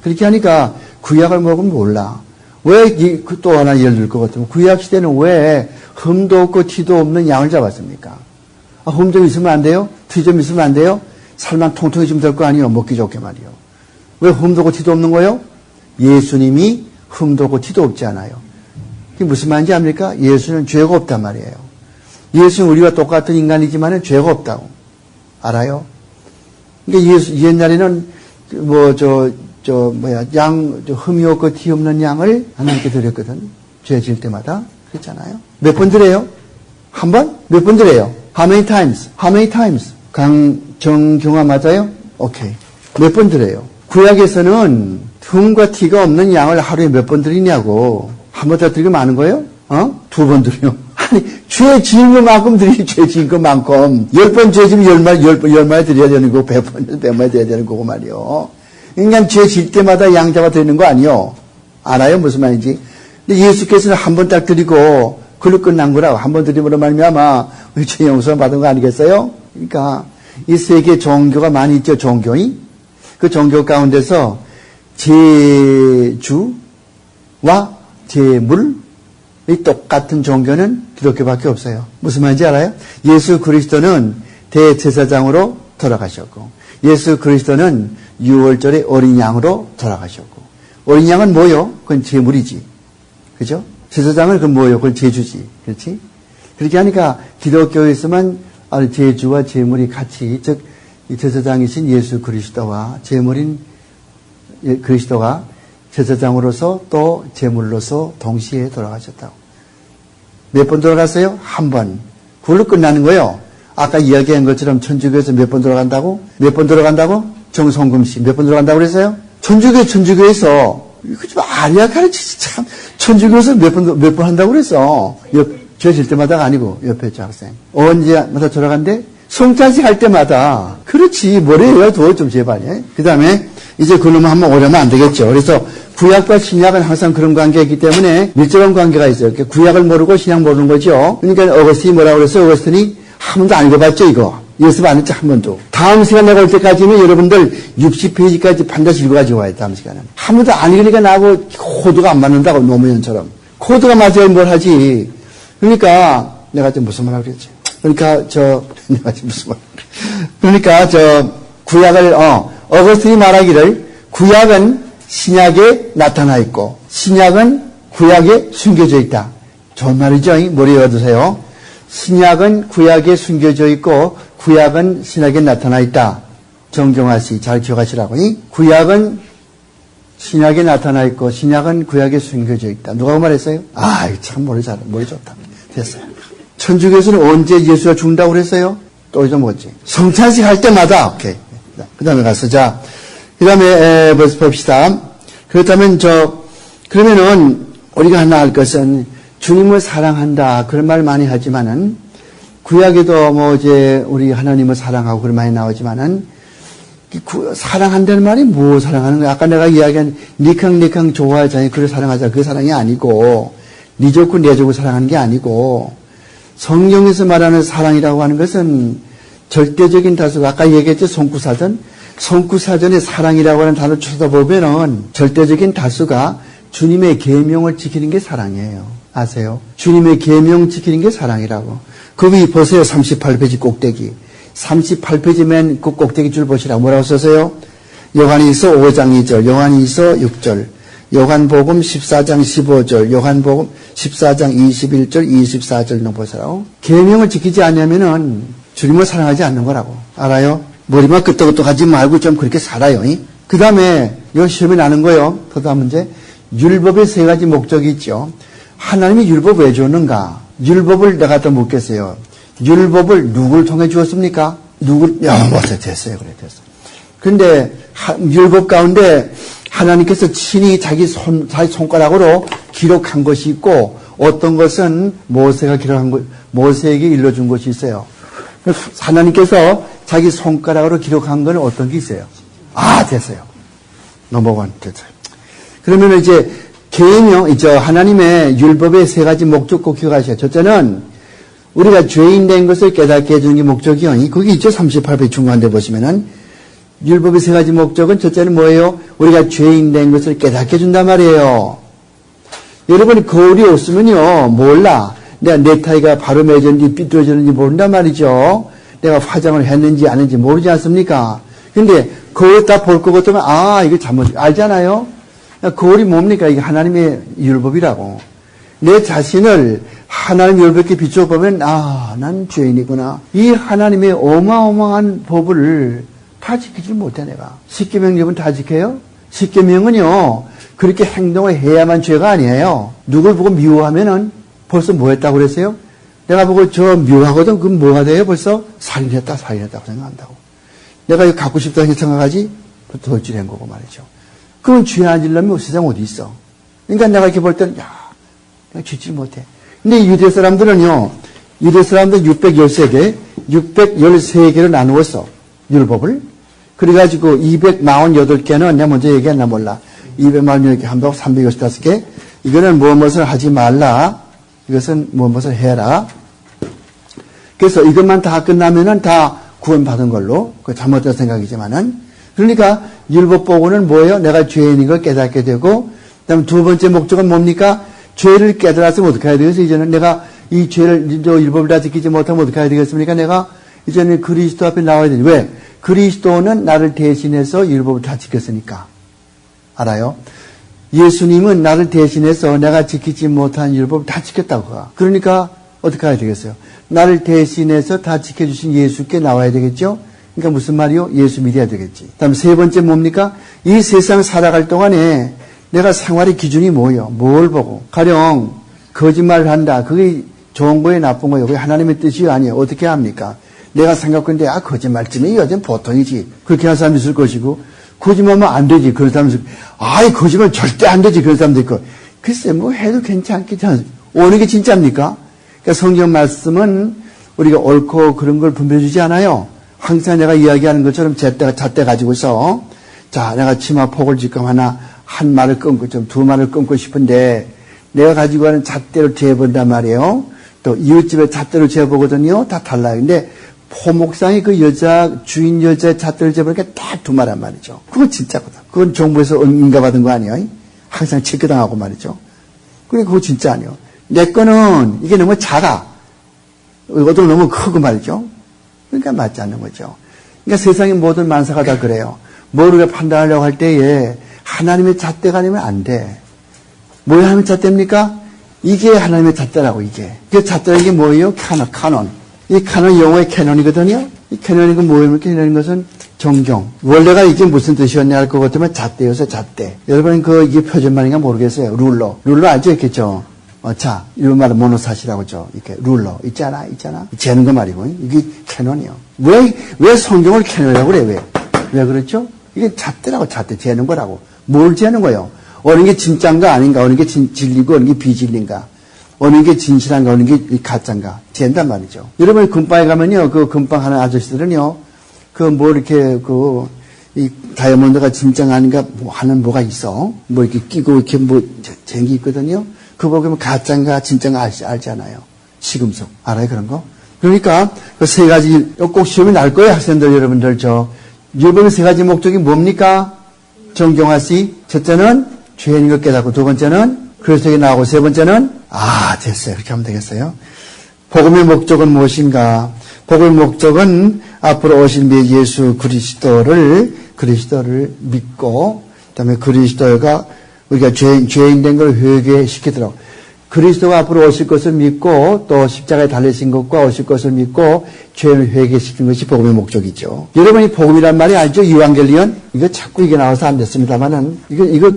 그렇게 하니까 구약을 모르면 몰라. 왜 또 하나 예를 들 것 같으면 구약 시대는 왜 흠도 없고 티도 없는 양을 잡았습니까? 흠 좀 있으면 안 돼요? 티 좀 있으면 안 돼요? 살만 통통해지면 될 거 아니에요? 먹기 좋게 말이요. 왜 흠도 없고 티도 없는 거예요? 예수님이 흠도 없고 티도 없지 않아요. 그게 무슨 말인지 압니까? 예수는 죄가 없단 말이에요. 예수는 우리와 똑같은 인간이지만 죄가 없다고. 알아요? 그러니까 옛날에는 흠이 없고 티 없는 양을 하나님께 드렸거든. 죄 질 때마다. 그랬잖아요. 몇 번 드려요? 한 번? 몇 번 드려요? How many times? 강정경화 맞아요? 오케이. 몇 번 드려요? 구약에서는 흠과 티가 없는 양을 하루에 몇 번 드리냐고. 한 번 더 드리면 많은 거예요? 두 번 드려요. 아니, 죄 지은 것만큼 드리지, 죄 지은 것만큼. 10번 죄 지으면 10마리 드려야 되는 거고, 100번 드려야 되는 거고 말이요. 그러니까 죄 질 때마다 양 잡아 드리는 거 아니요? 알아요? 무슨 말인지? 근데 예수께서는 한 번 딱 드리고, 그걸로 끝난 거라고. 한 번 드리므로 말미암아 우리 죄 용서 받은 거 아니겠어요? 그러니까 이 세계 종교가 많이 있죠. 종교이. 그 종교 가운데서 제주와 제물 이 똑같은 종교는 기독교밖에 없어요. 무슨 말인지 알아요? 예수 그리스도는 대제사장으로 돌아가셨고 예수 그리스도는 6월절에 어린 양으로 돌아가셨고 어린 양은 뭐요? 그건 제물이지. 그죠? 제사장은 그건 뭐예요? 그건 제주지. 그렇지? 그렇게 하니까 기독교에서만 제주와 제물이 같이, 즉, 이 제사장이신 예수 그리스도와 제물인 그리스도가 제사장으로서 또 제물로서 동시에 돌아가셨다고. 몇 번 돌아갔어요? 한 번. 그걸로 끝나는 거예요. 아까 이야기한 것처럼 천주교에서 몇 번 돌아간다고? 몇 번 돌아간다고? 정성금 씨 몇 번 돌아간다고 그랬어요? 천주교에서 이거 좀 아리아 가르치지 참. 천주교에서 몇 번 한다고 그랬어. 죄 질 때마다가 아니고, 옆에 있죠, 학생. 언제마다 돌아간대? 성찬식 할 때마다. 그렇지, 뭐래요? 더 좀 제발이. 그 다음에, 이제 그놈을 한번 오려면 안 되겠죠. 그래서 구약과 신약은 항상 그런 관계이기 때문에 밀접한 관계가 있어요. 구약을 모르고 신약 모르는 거죠. 그러니까 어거스틴이 뭐라고 그랬어요? 어거스틴이 한 번도 안 읽어봤죠, 이거. 연습 안 했죠, 한 번도. 다음 시간 내가 올 때까지는 여러분들 60페이지까지 반드시 읽어가지고 와요, 다음 시간은. 한 번도 안 읽으니까 나하고 코드가 안 맞는다고, 노무현처럼. 코드가 맞아야 뭘 하지. 그러니까, 내가 지금 무슨 말 하겠지. 그러니까, 내가 지금 무슨 말. 그러니까, 구약을, 어거스틴이 말하기를, 구약은 신약에 나타나 있고, 신약은 구약에 숨겨져 있다. 좋은 말이죠? 머리에 넣어두세요. 신약은 구약에 숨겨져 있고 구약은 신약에 나타나 있다. 정경화 씨 잘 기억하시라고. 구약은 신약에 나타나 있고 신약은 구약에 숨겨져 있다. 누가 그 말했어요? 아, 참 머리 좋다. 됐어요. 천주교에서는 언제 예수가 죽는다고 그랬어요? 또 잊어먹었지. 성찬식 할 때마다. 오케이. 그 다음에 가서 자, 그 다음에 봅시다. 그렇다면 그러면은 우리가 하나 알 것은 주님을 사랑한다 그런 말 많이 하지만은 구약에도 뭐 이제 우리 하나님을 사랑하고 그런 말이 나오지만은 사랑한다는 말이 뭐 사랑하는 거야? 아까 내가 이야기한 니캉 좋아하잖아요. 그를 사랑하자. 그 사랑이 아니고 니 좋고 내 좋고 사랑하는 게 아니고 성경에서 말하는 사랑이라고 하는 것은 절대적인 다수가 아까 얘기했죠. 성구사전에 사랑이라고 하는 단어를 쳐다보면은 절대적인 다수가 주님의 계명을 지키는 게 사랑이에요. 아세요? 주님의 계명 지키는 게 사랑이라고. 거기 보세요. 38페이지 꼭대기. 38페이지 맨 그 꼭대기 줄 보시라. 뭐라고 써서요? 요한일서 5장 2절, 요한일서 6절, 요한복음 14장 15절, 요한복음 14장 21절, 24절 보세요. 계명을 지키지 않으면은 주님을 사랑하지 않는 거라고. 알아요? 머리만 끄떡끄떡하지 말고 좀 그렇게 살아요. 그 다음에 이거 시험이 나는 거예요. 그 다음 문제. 율법의 세 가지 목적이 있죠. 하나님이 율법 왜 줬는가? 율법을 내가 또 묻겠어요. 율법을 누굴 통해 주었습니까? 됐어요. 그래, 됐어. 근데, 율법 가운데 하나님께서 친히 자기 손가락으로 기록한 것이 있고, 어떤 것은 모세가 기록한 것, 모세에게 일러준 것이 있어요. 하나님께서 자기 손가락으로 기록한 건 어떤 게 있어요? 됐어요. 넘버원, 됐어요. 그러면 이제, 하나님의 율법의 세 가지 목적 꼭 기억하셔요. 첫째는, 우리가 죄인 된 것을 깨닫게 해주는 게 목적이요. 거기 있죠. 38배 중간대 보시면은. 율법의 세 가지 목적은 첫째는 뭐예요? 우리가 죄인 된 것을 깨닫게 해준단 말이에요. 여러분이 거울이 없으면요. 몰라. 내가 넥타이가 바로 매졌는지 삐뚤어졌는지 모른단 말이죠. 내가 화장을 했는지 안 했는지 모르지 않습니까? 근데 거울 다 볼 것 같으면 이거 잘못 알잖아요. 거울이 뭡니까? 이게 하나님의 율법이라고. 내 자신을 하나님 율법에 비춰보면 난 죄인이구나. 이 하나님의 어마어마한 법을 다 지키지 못해 내가. 십계명 여러분 다 지켜요? 십계명은요 그렇게 행동을 해야만 죄가 아니에요. 누굴 보고 미워하면은 벌써 뭐 했다고 그랬어요? 내가 보고 저 미워하거든. 그럼 뭐가 돼요? 벌써 살인했다고 생각한다고. 내가 이거 갖고 싶다고 생각하지? 돌질한 거고 말이죠. 그건 죄 안 지려면 세상 어디 있어? 그러니까 내가 이렇게 볼 때는 내가 짓지 못해. 근데 유대 사람들은요, 유대 사람들 613개, 613개로 나누었어. 율법을. 그래가지고 248개는 내가 먼저 얘기했나 몰라. 248개 한다고 365개. 이거는 무엇을 하지 말라. 이것은 무엇을 해라. 그래서 이것만 다 끝나면은 다 구원받은 걸로. 그 잘못된 생각이지만은. 그러니까 율법 보고는 뭐예요? 내가 죄인인 걸 깨닫게 되고, 그다음 두 번째 목적은 뭡니까? 죄를 깨달았으면 어떻게 해야 되겠어요? 이제는 내가 이 죄를, 율법을 다 지키지 못하면 어떻게 해야 되겠습니까? 내가 이제는 그리스도 앞에 나와야 되지. 왜? 그리스도는 나를 대신해서 율법을 다 지켰으니까. 알아요? 예수님은 나를 대신해서 내가 지키지 못한 율법을 다 지켰다고. 그러니까 어떻게 해야 되겠어요? 나를 대신해서 다 지켜주신 예수께 나와야 되겠죠? 그러니까 무슨 말이요? 예수 믿어야 되겠지. 다음 세 번째 뭡니까? 이 세상 살아갈 동안에 내가 생활의 기준이 뭐예요? 뭘 보고? 가령 거짓말을 한다. 그게 좋은 거예요? 나쁜 거예요? 그게 하나님의 뜻이 아니에요. 어떻게 합니까? 내가 생각했는데 거짓말쯤이 여전 보통이지. 그렇게 하는 사람이 있을 것이고 거짓말하면 안 되지. 그런 사람이 있을 거짓말 절대 안 되지. 그런 사람도 있고. 글쎄 뭐 해도 괜찮겠지. 어느 게 진짜입니까? 그러니까 성경 말씀은 우리가 옳고 그런 걸 분별해 주지 않아요. 항상 내가 이야기하는 것처럼 잣대 가지고 있어. 자, 내가 치마 폭을 지금 한 말을 끊고 좀 두 말을 끊고 싶은데 내가 가지고 가는 잣대로 재본단 말이에요. 또 이웃집에 잣대로 재보거든요. 다 달라요. 근데 포목상이 그 주인 여자의 잣대를 재보니까 딱 두 말란 말이죠. 그건 진짜거든. 그건 정부에서 인가받은 거 아니에요. 항상 체크당하고 말이죠. 그러니까 그거 진짜 아니에요. 내 거는 이게 너무 작아. 이것도 너무 크고 말이죠. 그러니까 맞지 않는 거죠. 그러니까 세상의 모든 만사가 다 그래요. 뭘 우리가 판단하려고 할 때에 하나님의 잣대가 아니면 안 돼. 뭘 하나님의 잣대입니까? 이게 하나님의 잣대라고, 이게. 그 잣대라는 게 뭐예요? 카논. 이 카논 영어의 캐논이거든요. 이 캐논이 뭐예요? 캐논인 것은 존경. 원래가 이게 무슨 뜻이었냐 할 것 같으면 잣대여서 잣대. 여러분 이게 표준말인가 모르겠어요. 룰러. 룰러 알죠? 있겠죠? 자, 이런 말은 모노사시라고 죠. 이렇게 룰러. 있잖아. 재는 거 말이고. 이게 캐논이요. 왜 성경을 캐논이라고 그래? 왜 그렇죠? 이게 잣대라고, 잣대. 재는 거라고. 뭘 재는 거예요? 어느 게 진짜인가 아닌가? 어느 게 진리고 어느 게 비진리인가? 어느 게 진실한가? 어느 게 가짜인가? 잰단 말이죠. 여러분 금방에 가면요. 그 금방 하는 아저씨들은요. 이 다이아몬드가 진짜가 아닌가 하는 뭐가 있어. 이렇게 끼고 이렇게 쟁기 있거든요. 그거 보면 가짜인가 진짜인가 알잖아요. 시금석. 알아요, 그런 거? 그러니까 그 세 가지 꼭 시험이 날 거예요, 학생들 여러분들. 이번 세 가지 목적이 뭡니까? 존경하시. 첫째는 죄인 것 깨닫고, 두 번째는 그리스도에게 나오고, 세 번째는 됐어요. 그렇게 하면 되겠어요. 복음의 목적은 무엇인가? 복음의 목적은 앞으로 오실 예수 그리스도를 믿고, 그다음에 그리스도가 우리가 죄인 된 걸 회개시키도록, 그리스도가 앞으로 오실 것을 믿고 또 십자가에 달리신 것과 오실 것을 믿고 죄를 회개시키는 것이 복음의 목적이죠. 여러분이 복음이란 말이 알죠? 이완겔리온. 이거 자꾸 이게 나와서 안 됐습니다만은 이거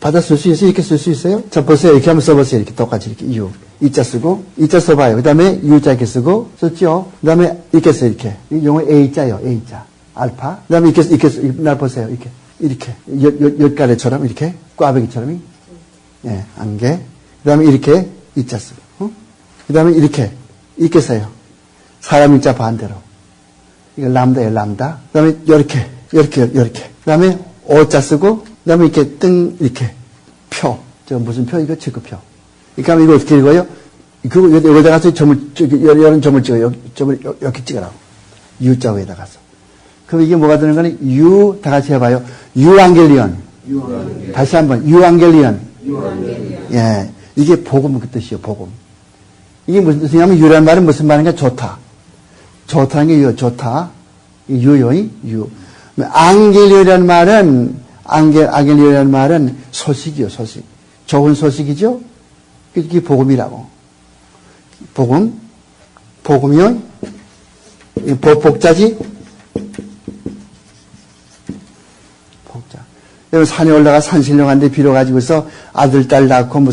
받아 쓸 수 있어요? 이렇게 쓸 수 있어요? 자, 보세요. 이렇게 한번 써보세요. 이렇게 똑같이 이렇게 유. 이자 쓰고, 이자 써봐요. 그 다음에 유자 이렇게 쓰고, 썼죠? 그 다음에 이렇게 써요. 이렇게. 용어 A자요. A자. 알파. 그 다음에 이렇게, 날 보세요. 이렇게. 엿가래처럼 이렇게. 꽈배기처럼. 예, 안개. 그 다음에 이렇게 이자 쓰고, 그 다음에 이렇게 써요. 사람 일자 반대로. 이거 람다예요, 람다. 그 다음에 이렇게. 그 다음에 오자 쓰고, 그 다음에 이렇게 이렇게. 표. 무슨 표? 이거 체크표. 그러니까 이거 어떻게 읽어요? 여기다 가서 여러 점을 찍어요. 점을 이렇게 찍으라고. U자 위에다 가서. 그럼 이게 뭐가 되는 거니? 다 같이 해봐요. 유앙겔리온. 다시 한번. 유앙겔리온. 예. 이게 복음 그 뜻이에요, 복음. 이게 무슨 뜻이냐면, 유라는 말은 무슨 말인가? 좋다. 좋다는 게 좋다. 유. 앙겔리온이라는 말은 소식이요, 소식. 좋은 소식이죠? 이게 복음이라고. 복음이요? 복자지? 복자. 여러분, 산에 올라가 산신령한테 빌어가지고서 아들, 딸 낳고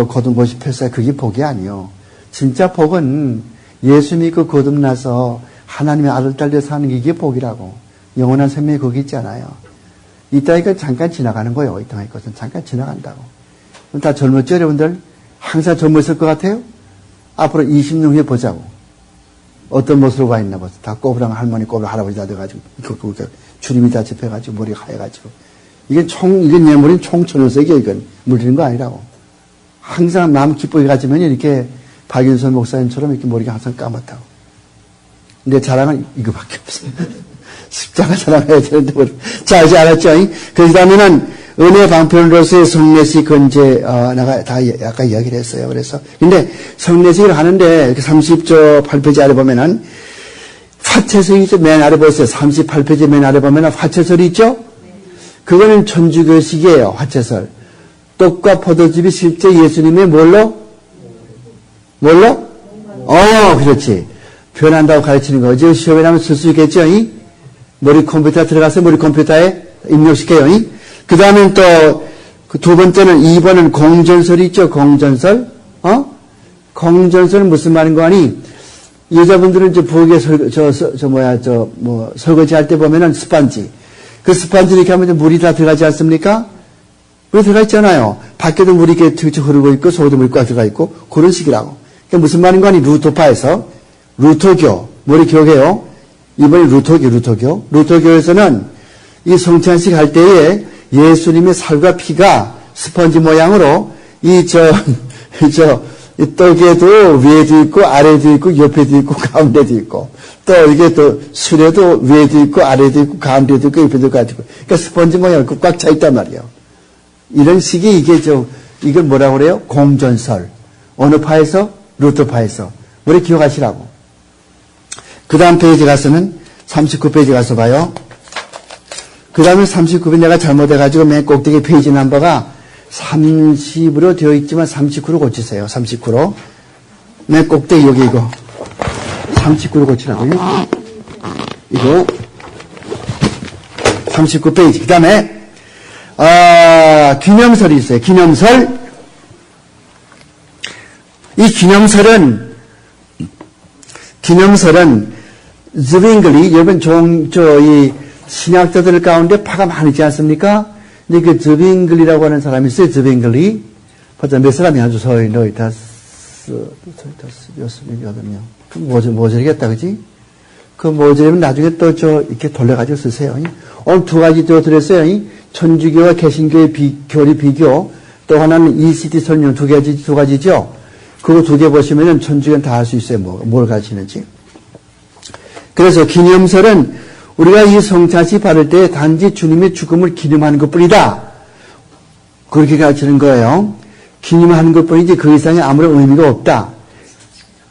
거듭고시 폈어요. 그게 복이 아니요. 진짜 복은 예수 믿고 거듭나서 하나님의 아들, 딸 되어 사는 게 이게 복이라고. 영원한 생명이 거기 있잖아요. 이 땅이니까 잠깐 지나가는 거예요. 이 땅의 것은 잠깐 지나간다고. 그럼 다 젊었죠, 여러분들? 항상 젊었을 것 같아요? 앞으로 20년 후에 보자고. 어떤 모습으로 와 있나 보세요. 다 꼬부랑 할머니, 꼬부랑 할아버지 다 돼가지고, 주름이 다 접혀가지고, 머리가 하얘가지고. 이건 내 머리는 총천연색이에요, 이건. 물리는 거 아니라고. 항상 마음 기쁘게 가지면 이렇게 박윤선 목사님처럼 이렇게 머리가 항상 까맣다고. 내 자랑은 이거밖에 없어요. 십자가 자랑해야 되는데, 자, 이제 알았죠? 그 다음에는 은혜 방편으로서의 성례식 건제, 내가 다 아까 이야기를 했어요. 그래서. 근데 성례식을 하는데, 30조 8페이지 아래 보면은, 화채설이 있죠? 맨 아래 보세요. 38페이지 맨 아래 보면은 화채설이 있죠? 그거는 천주교식이에요, 화채설. 떡과 포도즙이 실제 예수님의 뭘로? 그렇지. 변한다고 가르치는 거. 어제 시험에 나면 쓸 수 있겠죠? 머리 컴퓨터 들어가서 머리 컴퓨터에 입력시켜요. 그 다음엔 또, 두 번째는, 2번은 공전설이 있죠? 공전설. 공전설은 무슨 말인 거 아니? 여자분들은 부엌에 설거지 할 때 보면은 스펀지. 그 스펀지 이렇게 하면 물이 다 들어가지 않습니까? 물이 들어가 있잖아요. 밖에도 물이 이렇게 흐르고 있고, 속에도 물이 꽉 들어가 있고, 그런 식이라고. 그러니까 무슨 말인 거 아니? 루터교. 머리 기억해요. 이번에 루터교. 루터교에서는 이 성찬식 할 때에 예수님의 살과 피가 스펀지 모양으로 이 떡에도 위에도 있고 아래도 있고 옆에도 있고 가운데도 있고 또 이게 또 술에도 위에도 있고 아래도 있고 가운데도 있고 옆에도 있고 그러니까 스펀지 모양으로 꽉 차 있단 말이에요. 이런 식이 이걸 뭐라고 그래요? 공전설. 어느 파에서? 루터파에서. 우리 기억하시라고. 그 다음 페이지 가서는 39페이지 가서 봐요. 그 다음에 39페이지 내가 잘못해가지고 맨 꼭대기 페이지 넘버가 30으로 되어 있지만 39로 고치세요. 39로. 맨 꼭대기 여기 이거. 39로 고치라고요. 이거 39페이지. 그 다음에, 기념설이 있어요. 기념설. 이 기념설은, 즈빙글리, 여러분, 이 신학자들 가운데 파가 많이 있지 않습니까? 근데 그 즈빙글리라고 하는 사람이 있어요. 즈빙글리. 보자, 몇 사람이 아주 너희 다섯, 여섯, 여덟 명. 그 모자르겠다, 그지? 그 모자르면 나중에 또 이렇게 돌려가지고 쓰세요. 오늘 두 가지 또 드렸어요. 천주교와 개신교의 교리 비교, 또 하나는 ECT 설명 두 가지죠? 그거 두 개 보시면은 천주교는 다 알 수 있어요. 뭘 가르치는지. 그래서 기념설은 우리가 이 성찬식 받을 때 단지 주님의 죽음을 기념하는 것 뿐이다. 그렇게 가르치는 거예요. 기념하는 것 뿐이지 그 이상의 아무런 의미가 없다.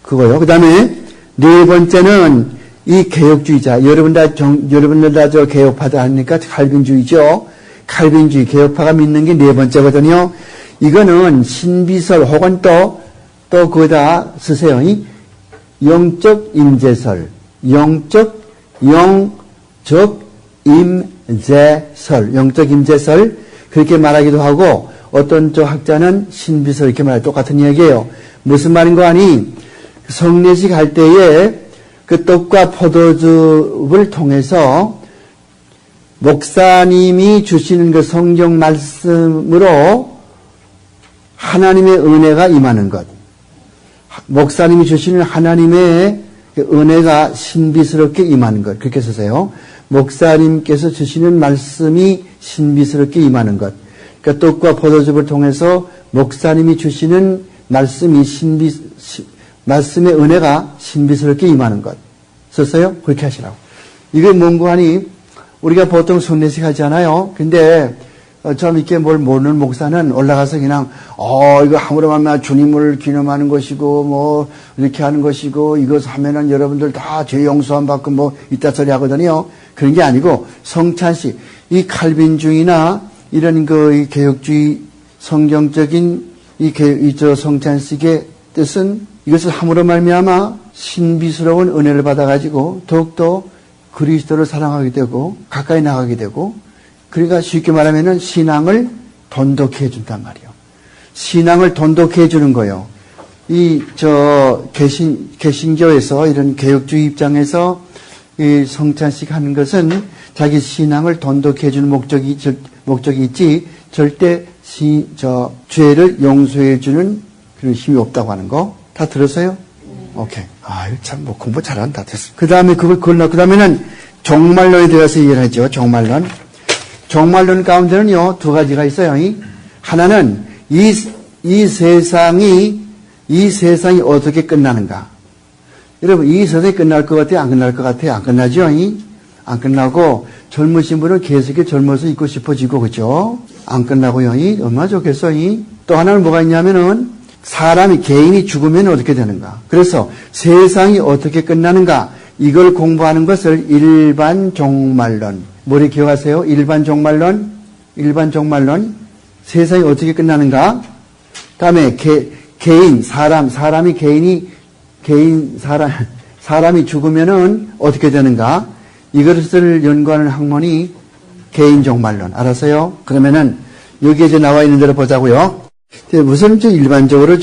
그거요. 그 다음에 네 번째는 이 개혁주의자. 여러분들 다 저 개혁파다 하니까 칼빈주의죠. 칼빈주의, 개혁파가 믿는 게 네 번째거든요. 이거는 신비설 혹은 또 그거다 쓰세요. 영적 임재설. 영적 임재설. 그렇게 말하기도 하고, 어떤 학자는 신비설 이렇게 말해요. 똑같은 이야기예요. 무슨 말인 거 아니? 성례식 할 때에 그 떡과 포도즙을 통해서 목사님이 주시는 그 성경 말씀으로 하나님의 은혜가 임하는 것. 목사님이 주시는 하나님의 은혜가 신비스럽게 임하는 것. 그렇게 쓰세요. 목사님께서 주시는 말씀이 신비스럽게 임하는 것. 그러니까 떡과 포도즙을 통해서 목사님이 주시는 말씀이 말씀의 은혜가 신비스럽게 임하는 것. 썼어요? 그렇게 하시라고. 이게 뭔고 하니, 우리가 보통 성례식 하잖아요. 근데, 좀 이렇게 뭘 모르는 목사는 올라가서 그냥, 이거 함으로 하면 주님을 기념하는 것이고, 이렇게 하는 것이고, 이것 하면은 여러분들 다 죄 용서함 받고 이따 소리 하거든요. 그런 게 아니고, 성찬식, 이 칼빈주의나 이런 이 개혁주의 성경적인 성찬식의 뜻은 이것을 함으로 말미암아 신비스러운 은혜를 받아가지고 더욱더 그리스도를 사랑하게 되고 가까이 나가게 되고, 그러니까 쉽게 말하면은 신앙을 돈독히 해준단 말이에요. 신앙을 돈독히 해주는 거예요. 개신교에서 이런 개혁주의 입장에서 이 성찬식 하는 것은 자기 신앙을 돈독히 해주는 목적이 있지, 절대 죄를 용서해주는 그런 힘이 없다고 하는 거. 다 들었어요? 오케이. 참, 공부 잘한다. 됐어. 그 다음에 그 다음에는 종말론에 대해서 이해를 하죠. 종말론 가운데는요, 두 가지가 있어요. 하나는 이 세상이 어떻게 끝나는가. 여러분, 이 세상이 끝날 것 같아요? 안 끝날 것 같아요? 안 끝나죠? 안 끝나고, 젊으신 분은 계속 젊어서 있고 싶어지고, 그죠? 안 끝나고요. 얼마나 좋겠어. 또 하나는 뭐가 있냐면은, 개인이 죽으면 어떻게 되는가. 그래서 세상이 어떻게 끝나는가. 이걸 공부하는 것을 일반 종말론. 머리 기억하세요? 일반 종말론. 세상이 어떻게 끝나는가. 다음에 사람이 죽으면은 어떻게 되는가. 이것을 연구하는 학문이 개인 종말론. 알았어요? 그러면은 여기에 이제 나와 있는 대로 보자고요. 우선 일반적으로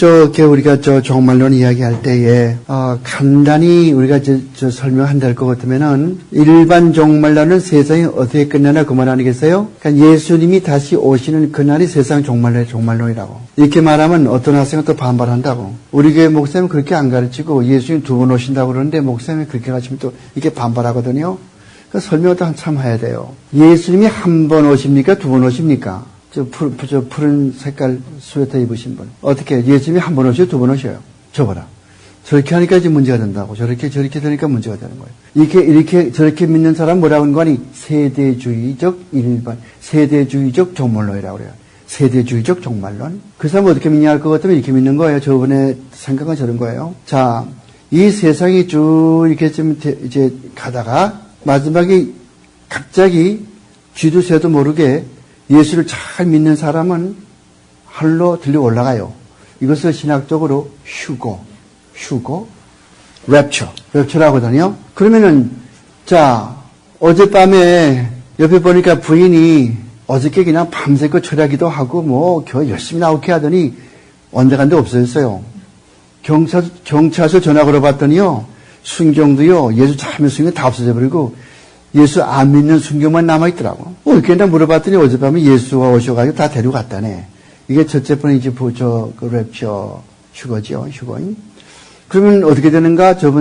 우리가 종말론 이야기할 때에 간단히 우리가 설명한다 할 것 같으면은, 일반 종말론은 세상이 어떻게 끝나나 그 말 아니겠어요? 그러니까 예수님이 다시 오시는 그날이 세상 종말론이라고. 이렇게 말하면 어떤 학생은 또 반발한다고. 우리 교회 목사님은 그렇게 안 가르치고 예수님 두 번 오신다고 그러는데 목사님이 그렇게 가르치면 또 이렇게 반발하거든요. 그 설명을 또 한참 해야 돼요. 예수님이 한 번 오십니까? 두 번 오십니까? 푸른 색깔 스웨터 입으신 분. 어떻게, 예수님이 한 번 오셔요? 두 번 오셔요? 저거라. 저렇게 하니까 이제 문제가 된다고. 저렇게 되니까 문제가 되는 거예요. 저렇게 믿는 사람 뭐라고 하는 거 아니? 세대주의적 종말론이라고 그래요. 세대주의적 종말론. 그 사람 어떻게 믿냐 할 것 같으면 이렇게 믿는 거예요. 저번에 생각은 저런 거예요. 자, 이 세상이 쭉 이렇게 좀 이제 가다가 마지막에 갑자기 쥐도 새도 모르게 예수를 잘 믿는 사람은 하늘로 들려 올라가요. 이것을 신학적으로 랩처라고 하거든요. 그러면은, 자, 어젯밤에 옆에 보니까 부인이 어저께 그냥 밤새고 철야기도 하고 뭐 열심히 나오게 하더니 언제간데 없어졌어요. 경찰서 전화 걸어봤더니요. 순경도요. 예수 참여 순경 다 없어져 버리고 예수 안 믿는 순경만 남아있더라고. 그냥 물어봤더니 어젯밤에 예수가 오셔가지고 다 데리고 갔다네. 이게 첫째 번에 이제 랩처 휴거죠. 휴거인. 그러면 어떻게 되는가? 저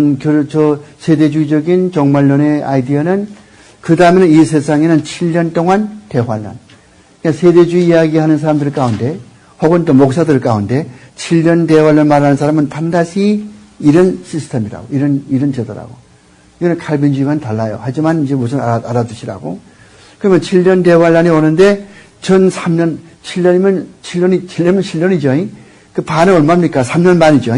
세대주의적인 종말론의 아이디어는 그 다음에는 이 세상에는 7년 동안 대환란. 그러니까 세대주의 이야기하는 사람들 가운데 혹은 또 목사들 가운데 7년 대환란 말하는 사람은 반드시 이런 시스템이라고, 이런 제도라고. 이거는 칼빈주의와는 달라요. 하지만 이제 무슨 알아두시라고. 그러면 7년 대환란이 오는데 전 3년, 7년이죠. 그 반은 얼마입니까? 3년 반이죠.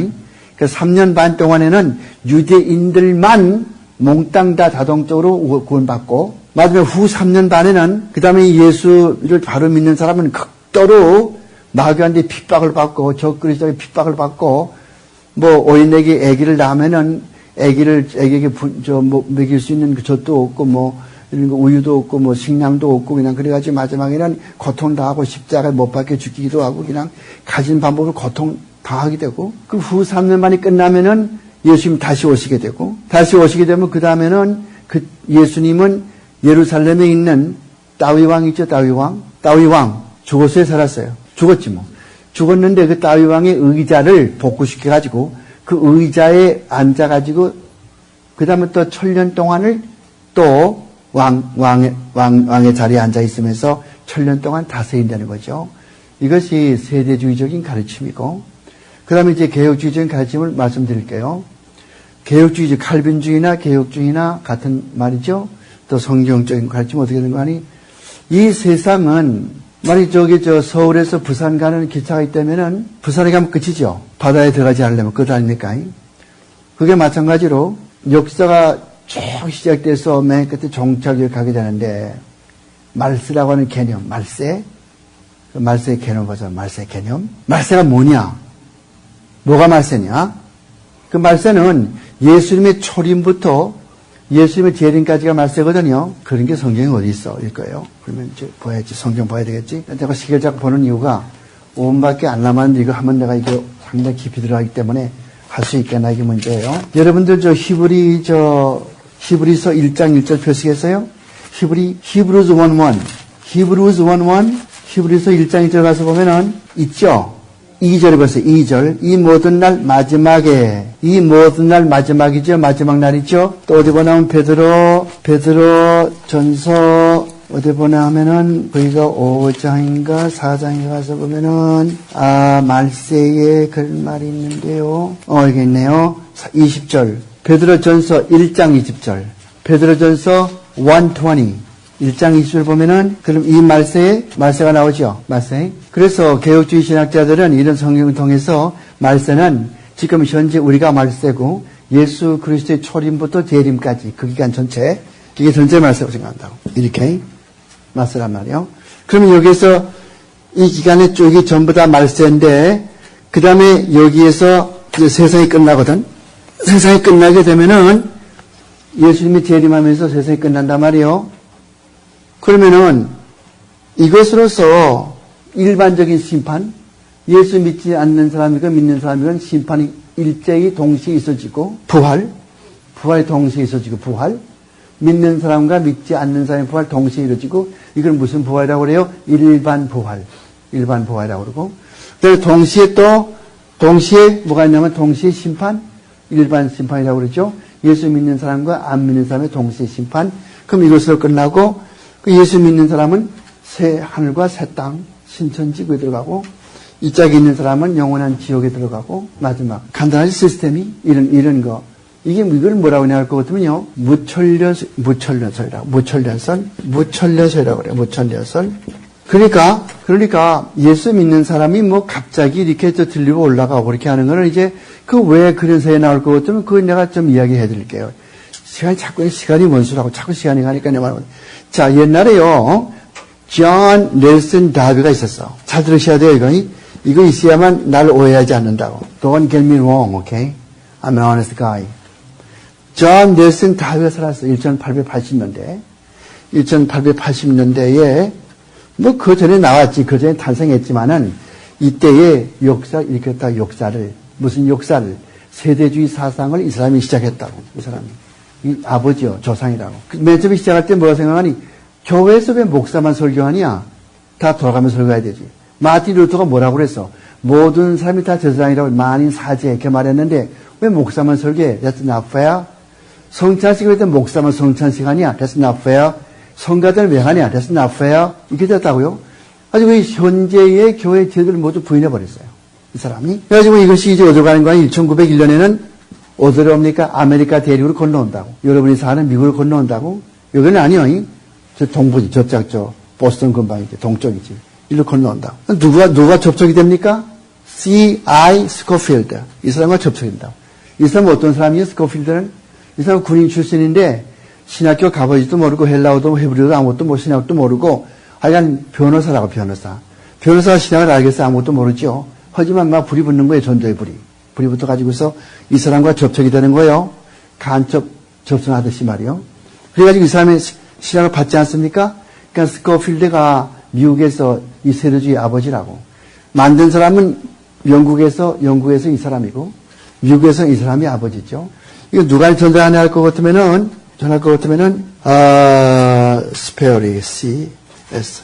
그 3년 반 동안에는 유대인들만 몽땅 다 자동적으로 구원받고, 마지막 후 3년 반에는, 그 다음에 예수를 바로 믿는 사람은 극도로 마귀한테 핍박을 받고, 적그리스도의 핍박을 받고, 뭐, 오인에게 아기를 낳으면은, 아기에게 먹일 수 있는 그 젖도 없고, 뭐, 이런 거 우유도 없고, 뭐, 식량도 없고, 그냥 그래가지고 마지막에는 고통당하고 십자가에 못 박혀 죽기도 하고, 그냥 가진 방법으로 고통 당하게 되고, 그 후 3년 만에 끝나면은 예수님 다시 오시게 되고, 다시 오시게 되면 그 다음에는 그 예수님은 예루살렘에 있는 다윗왕 있죠, 다윗왕. 죽었어요, 살았어요? 죽었지 뭐. 죽었는데 그 다윗왕의 의자를 복구시켜가지고 그 의자에 앉아가지고 그 다음에 또 1000년 동안을 또 왕의 자리에 앉아 있으면서 1000년 동안 다스린다는 거죠. 이것이 세대주의적인 가르침이고, 그 다음에 이제 개혁주의적인 가르침을 말씀드릴게요. 개혁주의적, 칼빈주의나 개혁주의나 같은 말이죠. 또 성경적인 가르침은 어떻게 되는 거 아니? 이 세상은, 만약 서울에서 부산 가는 기차가 있다면은, 부산에 가면 끝이죠. 바다에 들어가지 않으려면 끝 아닙니까? 그게 마찬가지로, 역사가 쭉 시작돼서 맨 끝에 종착역에 가게 되는데, 말세라고 하는 개념, 말세? 그 말세의 개념 보자, 말세 개념. 말세가 뭐냐? 뭐가 말세냐? 그 말세는 예수님의 초림부터 예수님의 재림까지가 말세거든요. 그런 게 성경에 어디 있어? 일 거예요. 그러면 이제 봐야지. 성경 봐야 되겠지? 제가 시계작 보는 이유가 5분밖에 안 남았는데 이거 하면 내가 이거 상당히 깊이 들어가기 때문에 할 수 있겠나 이게 문제예요. 여러분들 히브리서 1장 1절 표시했어요? 히브리서 1:1. 히브리서 1장 1절 가서 보면은 있죠? 2절에 보세요. 2절. 이 모든 날 마지막이죠. 마지막 날이죠. 또 어디 보나 하면 베드로 전서 어디 보나 하면은 거기가 5장인가 4장에 가서 보면은 말세에 그런 말이 있는데요. 여기 있네요. 20절. 베드로 전서 1장 20절. 베드로 전서 1:20. 1장 20절 보면은, 그럼 이 말세가 나오죠? 말세. 그래서 개혁주의 신학자들은 이런 성경을 통해서 말세는 지금 현재 우리가 말세고 예수 그리스도의 초림부터 재림까지 그 기간 전체, 이게 전체 말세라고 생각한다고. 이렇게 말세란 말이에요. 그러면 여기에서 이 기간에 쪽이 전부 다 말세인데, 그 다음에 여기에서 이제 세상이 끝나거든. 세상이 끝나게 되면은 예수님이 재림하면서 세상이 끝난단 말이에요. 그러면은 이것으로서 일반적인 심판, 예수 믿지 않는 사람이건 믿는 사람이건 심판이 일제히 동시에 있어지고, 부활이 동시에 있어지고, 믿는 사람과 믿지 않는 사람의 부활 동시에 이루어지고, 이걸 무슨 부활이라고 그래요? 일반 부활이라고 그러고, 그래서 동시에 뭐가 있냐면 동시에 심판, 일반 심판이라고 그러죠. 예수 믿는 사람과 안 믿는 사람의 동시에 심판. 그럼 이것으로 끝나고, 예수 믿는 사람은 새 하늘과 새 땅, 신천지구에 들어가고, 이 짝에 있는 사람은 영원한 지옥에 들어가고, 마지막. 간단하지, 시스템이? 이런 거. 이걸 뭐라고 할 것 같으면요. 무천년설이라고 그래요. 무천년설. 그러니까 예수 믿는 사람이 뭐 갑자기 이렇게 들리고 올라가고 그렇게 하는 거는 이제 왜 그런 새에 나올 것 같으면 그거 내가 좀 이야기해 드릴게요. 시간이 원수라고 자꾸 시간이 가니까 내 말은. 자, 옛날에요, 존 넬슨 다비가 있었어. 잘 들으셔야 돼요, 이거 있어야만 날 오해하지 않는다고. Don't get me wrong, okay? I'm an honest guy. 존 넬슨 다비가 살았어. 1880년대. 1880년대에 뭐 그 전에 나왔지, 그 전에 탄생했지만은 이때의 역사를 일으켰다. 역사를, 무슨 역사를, 세대주의 사상을 이 사람이 시작했다고. 이 사람이. 이 아버지요, 조상이라고. 맨 처음에 시작할 때 뭐가 생각하니? 교회에서 왜 목사만 설교하냐? 다 돌아가면서 설교해야 되지. 마틴 루터가 뭐라고 그랬어? 모든 사람이 다 제사장이라고 만인 사제 이렇게 말했는데 왜 목사만 설교해? That's not fair. 성찬식 할 때 목사만 성찬식 하냐? That's not fair. 성가대는 왜 하냐? That's not fair. 이렇게 됐다고요? 가지고 이 현재의 교회 제도를 모두 부인해버렸어요. 이 사람이. 그래가지고 이것이 이제 어디로 가는 거야? 1901년에는 어디로 옵니까? 아메리카 대륙으로 건너온다고. 여러분이 사는 미국으로 건너온다고? 여기는 아니요. 저 동부지, 저쪽, 보스턴 근방이지, 동쪽이지. 일로 건너온다고. 누가 접촉이 됩니까? C.I. 스코필드. 이 사람과 접촉이 된다고. 이 사람은 어떤 사람이에요? 스코필드는? 이 사람은 군인 출신인데, 신학교 가보지도 모르고, 헬라어도 헤브리어도 아무것도 모르고, 신학도 모르고, 하여간 변호사라고, 변호사. 변호사가 신학을 알겠어요? 아무것도 모르죠. 하지만 막 불이 붙는 거예요, 전도의 불이. 불이 붙어가지고서 이 사람과 접촉이 되는 거예요. 간접 접촉하듯이 말이요. 그래가지고 이 사람의 신학을 받지 않습니까? 그러니까 스코필드가 미국에서 이 세대주의 아버지라고. 만든 사람은 영국에서 이 사람이고, 미국에서 이 사람이 아버지죠. 이거 누가 전달하냐 할 것 같으면은, 스페어리, C.S.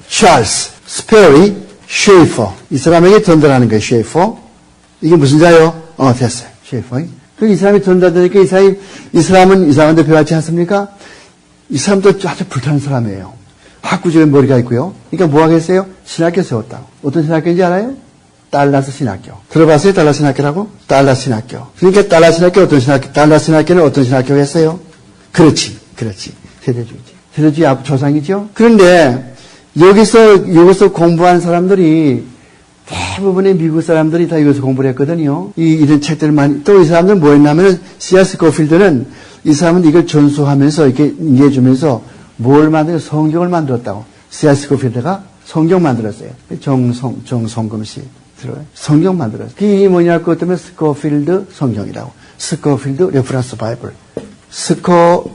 찰스, 스페어리, 쉐이퍼. 이 사람에게 전달하는 거예요, 쉐이퍼. 이게 무슨 자요? 됐어요. 쉐이퍼. 이 사람이 전달되니까 이 사람한테 배웠지 않습니까? 이 사람도 아주 불타는 사람이에요. 학구적인 머리가 있고요. 그러니까 뭐 하겠어요? 신학교 세웠다고. 어떤 신학교인지 알아요? 달라스 신학교. 들어봤어요? 달라스 신학교라고? 달라스 신학교. 그러니까 달라스 신학교 어떤 신학교? 달라스 신학교는 어떤 신학교겠어요? 그렇지. 세대주의지. 세대주의 조상이죠? 그런데 여기서 공부한 사람들이 대부분의 미국 사람들이 다 여기서 공부를 했거든요. 이런 책들을 많이, 또 이 사람들은 뭐 했냐면, C.S. 스코필드는 이 사람은 이걸 전수하면서 이렇게 얘기해주면서 뭘 성경을 만들었다고. C.S. 스코필드가 성경 만들었어요. 정성금씨. 들어요. 성경 만들었어요. 그게 뭐냐 할 것 때문에 스코필드 성경이라고. 스코필드 레퍼런스 바이블.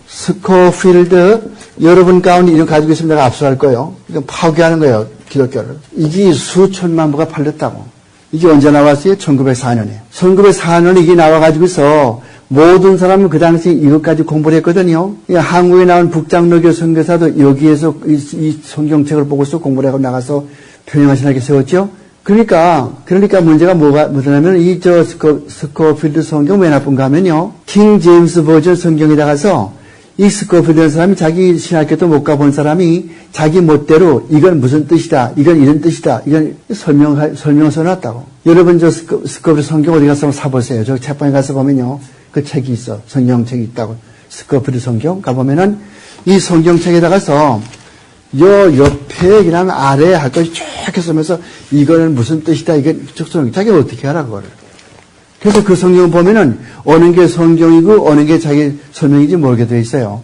스코필드 여러분 가운데 이름 가지고 있으면 내가 압수할 거예요. 이건 파괴하는 거예요. 기독교를. 이게 수천만 부가 팔렸다고. 이게 언제 나왔어요? 1904년에. 1904년에 이게 나와가지고서 모든 사람은 그 당시 이것까지 공부를 했거든요. 한국에 나온 북장로교 선교사도 여기에서 이 성경책을 보고서 공부를 하고 나가서 평양신학에 세웠죠. 그러니까 문제가 뭐냐면 스코필드 성경 왜 나쁜가 하면요. 킹 제임스 버전 성경에다가서 이 스코필드 사람이 자기 신학교도 못 가본 사람이 자기 멋대로 이건 무슨 뜻이다, 이건 이런 뜻이다, 이건 설명서 놨다고. 여러분 스코필드 성경 어디 가서 사보세요. 저 책방에 가서 보면요. 그 책이 있어. 성경책이 있다고. 스코필드 성경 가보면은 이 성경책에다가서 요 옆에 그냥 아래 할 것이 쫙 써면서 이거는 무슨 뜻이다, 이건 적성이 자기 어떻게 알아 그거를. 그래서 그 성경을 보면은 어느 게 성경이고 어느 게 자기 설명인지 모르게 되어 있어요.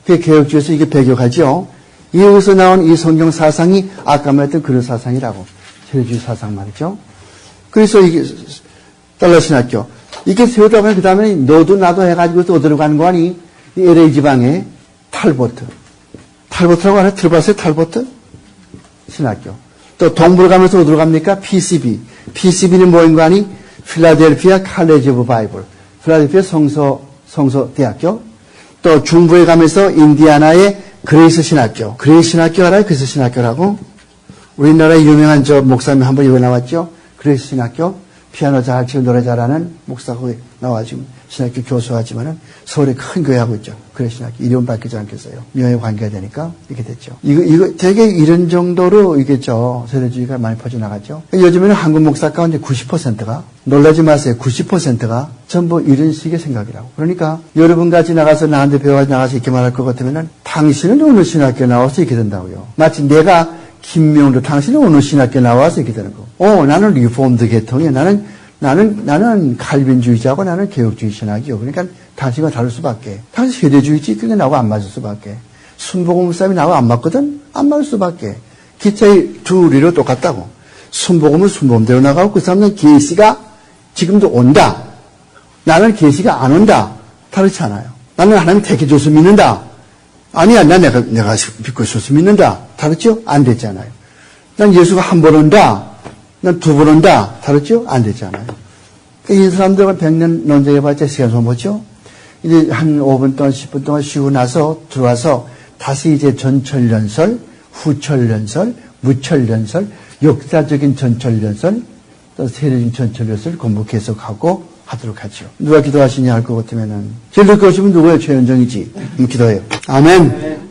그게 개혁주에서 이게 배격하죠. 여기서 나온 이 성경 사상이 아까 말했던 그런 사상이라고. 세대주의 사상 말이죠. 그래서 이게 달라신학교. 이게 세우다 보면 그 다음에 너도 나도 해가지고 또 어디로 가는 거 아니? 이 LA 지방에 탈보트라고 하나 들어봤어요? 탈보트? 신학교. 또 동부를 가면서 어디로 갑니까? PCB. PCB는 뭐인 거 아니? 필라델피아 칼레지 오브 바이블. 필라델피아 성서대학교. 또 중부에 가면서 인디아나의 그레이스 신학교. 그레이스 신학교 알아요? 그레이스 신학교라고? 우리나라의 유명한 목사님 한번 여기 나왔죠? 그레이스 신학교. 피아노 잘 치고 노래 잘하는 목사가 나와지고 신학교 교수하지만은 서울에 큰 교회 하고 있죠. 그래 신학교 이름 밝히지 않겠어요. 명예 관계가 되니까 이렇게 됐죠. 이거 되게 이런 정도로 이게 세대주의가 많이 퍼져나갔죠. 요즘에는 한국 목사 가운데 90%가 놀라지 마세요. 90%가 전부 이런 식의 생각이라고. 그러니까 여러분같이 나가서 나한테 배워가지고 나가서 이렇게 말할 것 같으면은 당신은 어느 신학교 나와서 이렇게 된다고요. 마치 내가 김명도 당신은 어느 신학교 나와서 이렇게 되는 거. 나는 리폼드 계통이야. 나는 칼빈주의자고 나는 개혁주의 신학이요. 그러니까 당신과 다를 수밖에. 당신 세대주의지 그게 나하고 안 맞을 수밖에. 순복음 사람이 나하고 안 맞거든? 안 맞을 수밖에. 기차의 두 리로 똑같다고. 순복음은 순복음대로 나가고 그 사람은 계시가 지금도 온다. 나는 계시가 안 온다. 다르지 않아요. 나는 하나님 택해줘서 믿는다. 아니야, 내가 믿고 있어서 믿는다. 다르죠? 안 됐잖아요. 난 예수가 한 번 온다. 난 두 번 온다. 다르죠? 안 됐잖아요. 이 사람들은 100년 논쟁해봤자 시간 소모죠? 이제 한 5분 동안, 10분 동안 쉬고 나서 들어와서 다시 이제 전철연설, 후철연설, 무철연설, 역사적인 전철연설, 또 세례적인 전철연설 공부 계속하고 하도록 하죠. 누가 기도하시냐 할 것 같으면은, 제일 늦게 오시면 누구예요? 최현정이지. 기도해요. 아멘.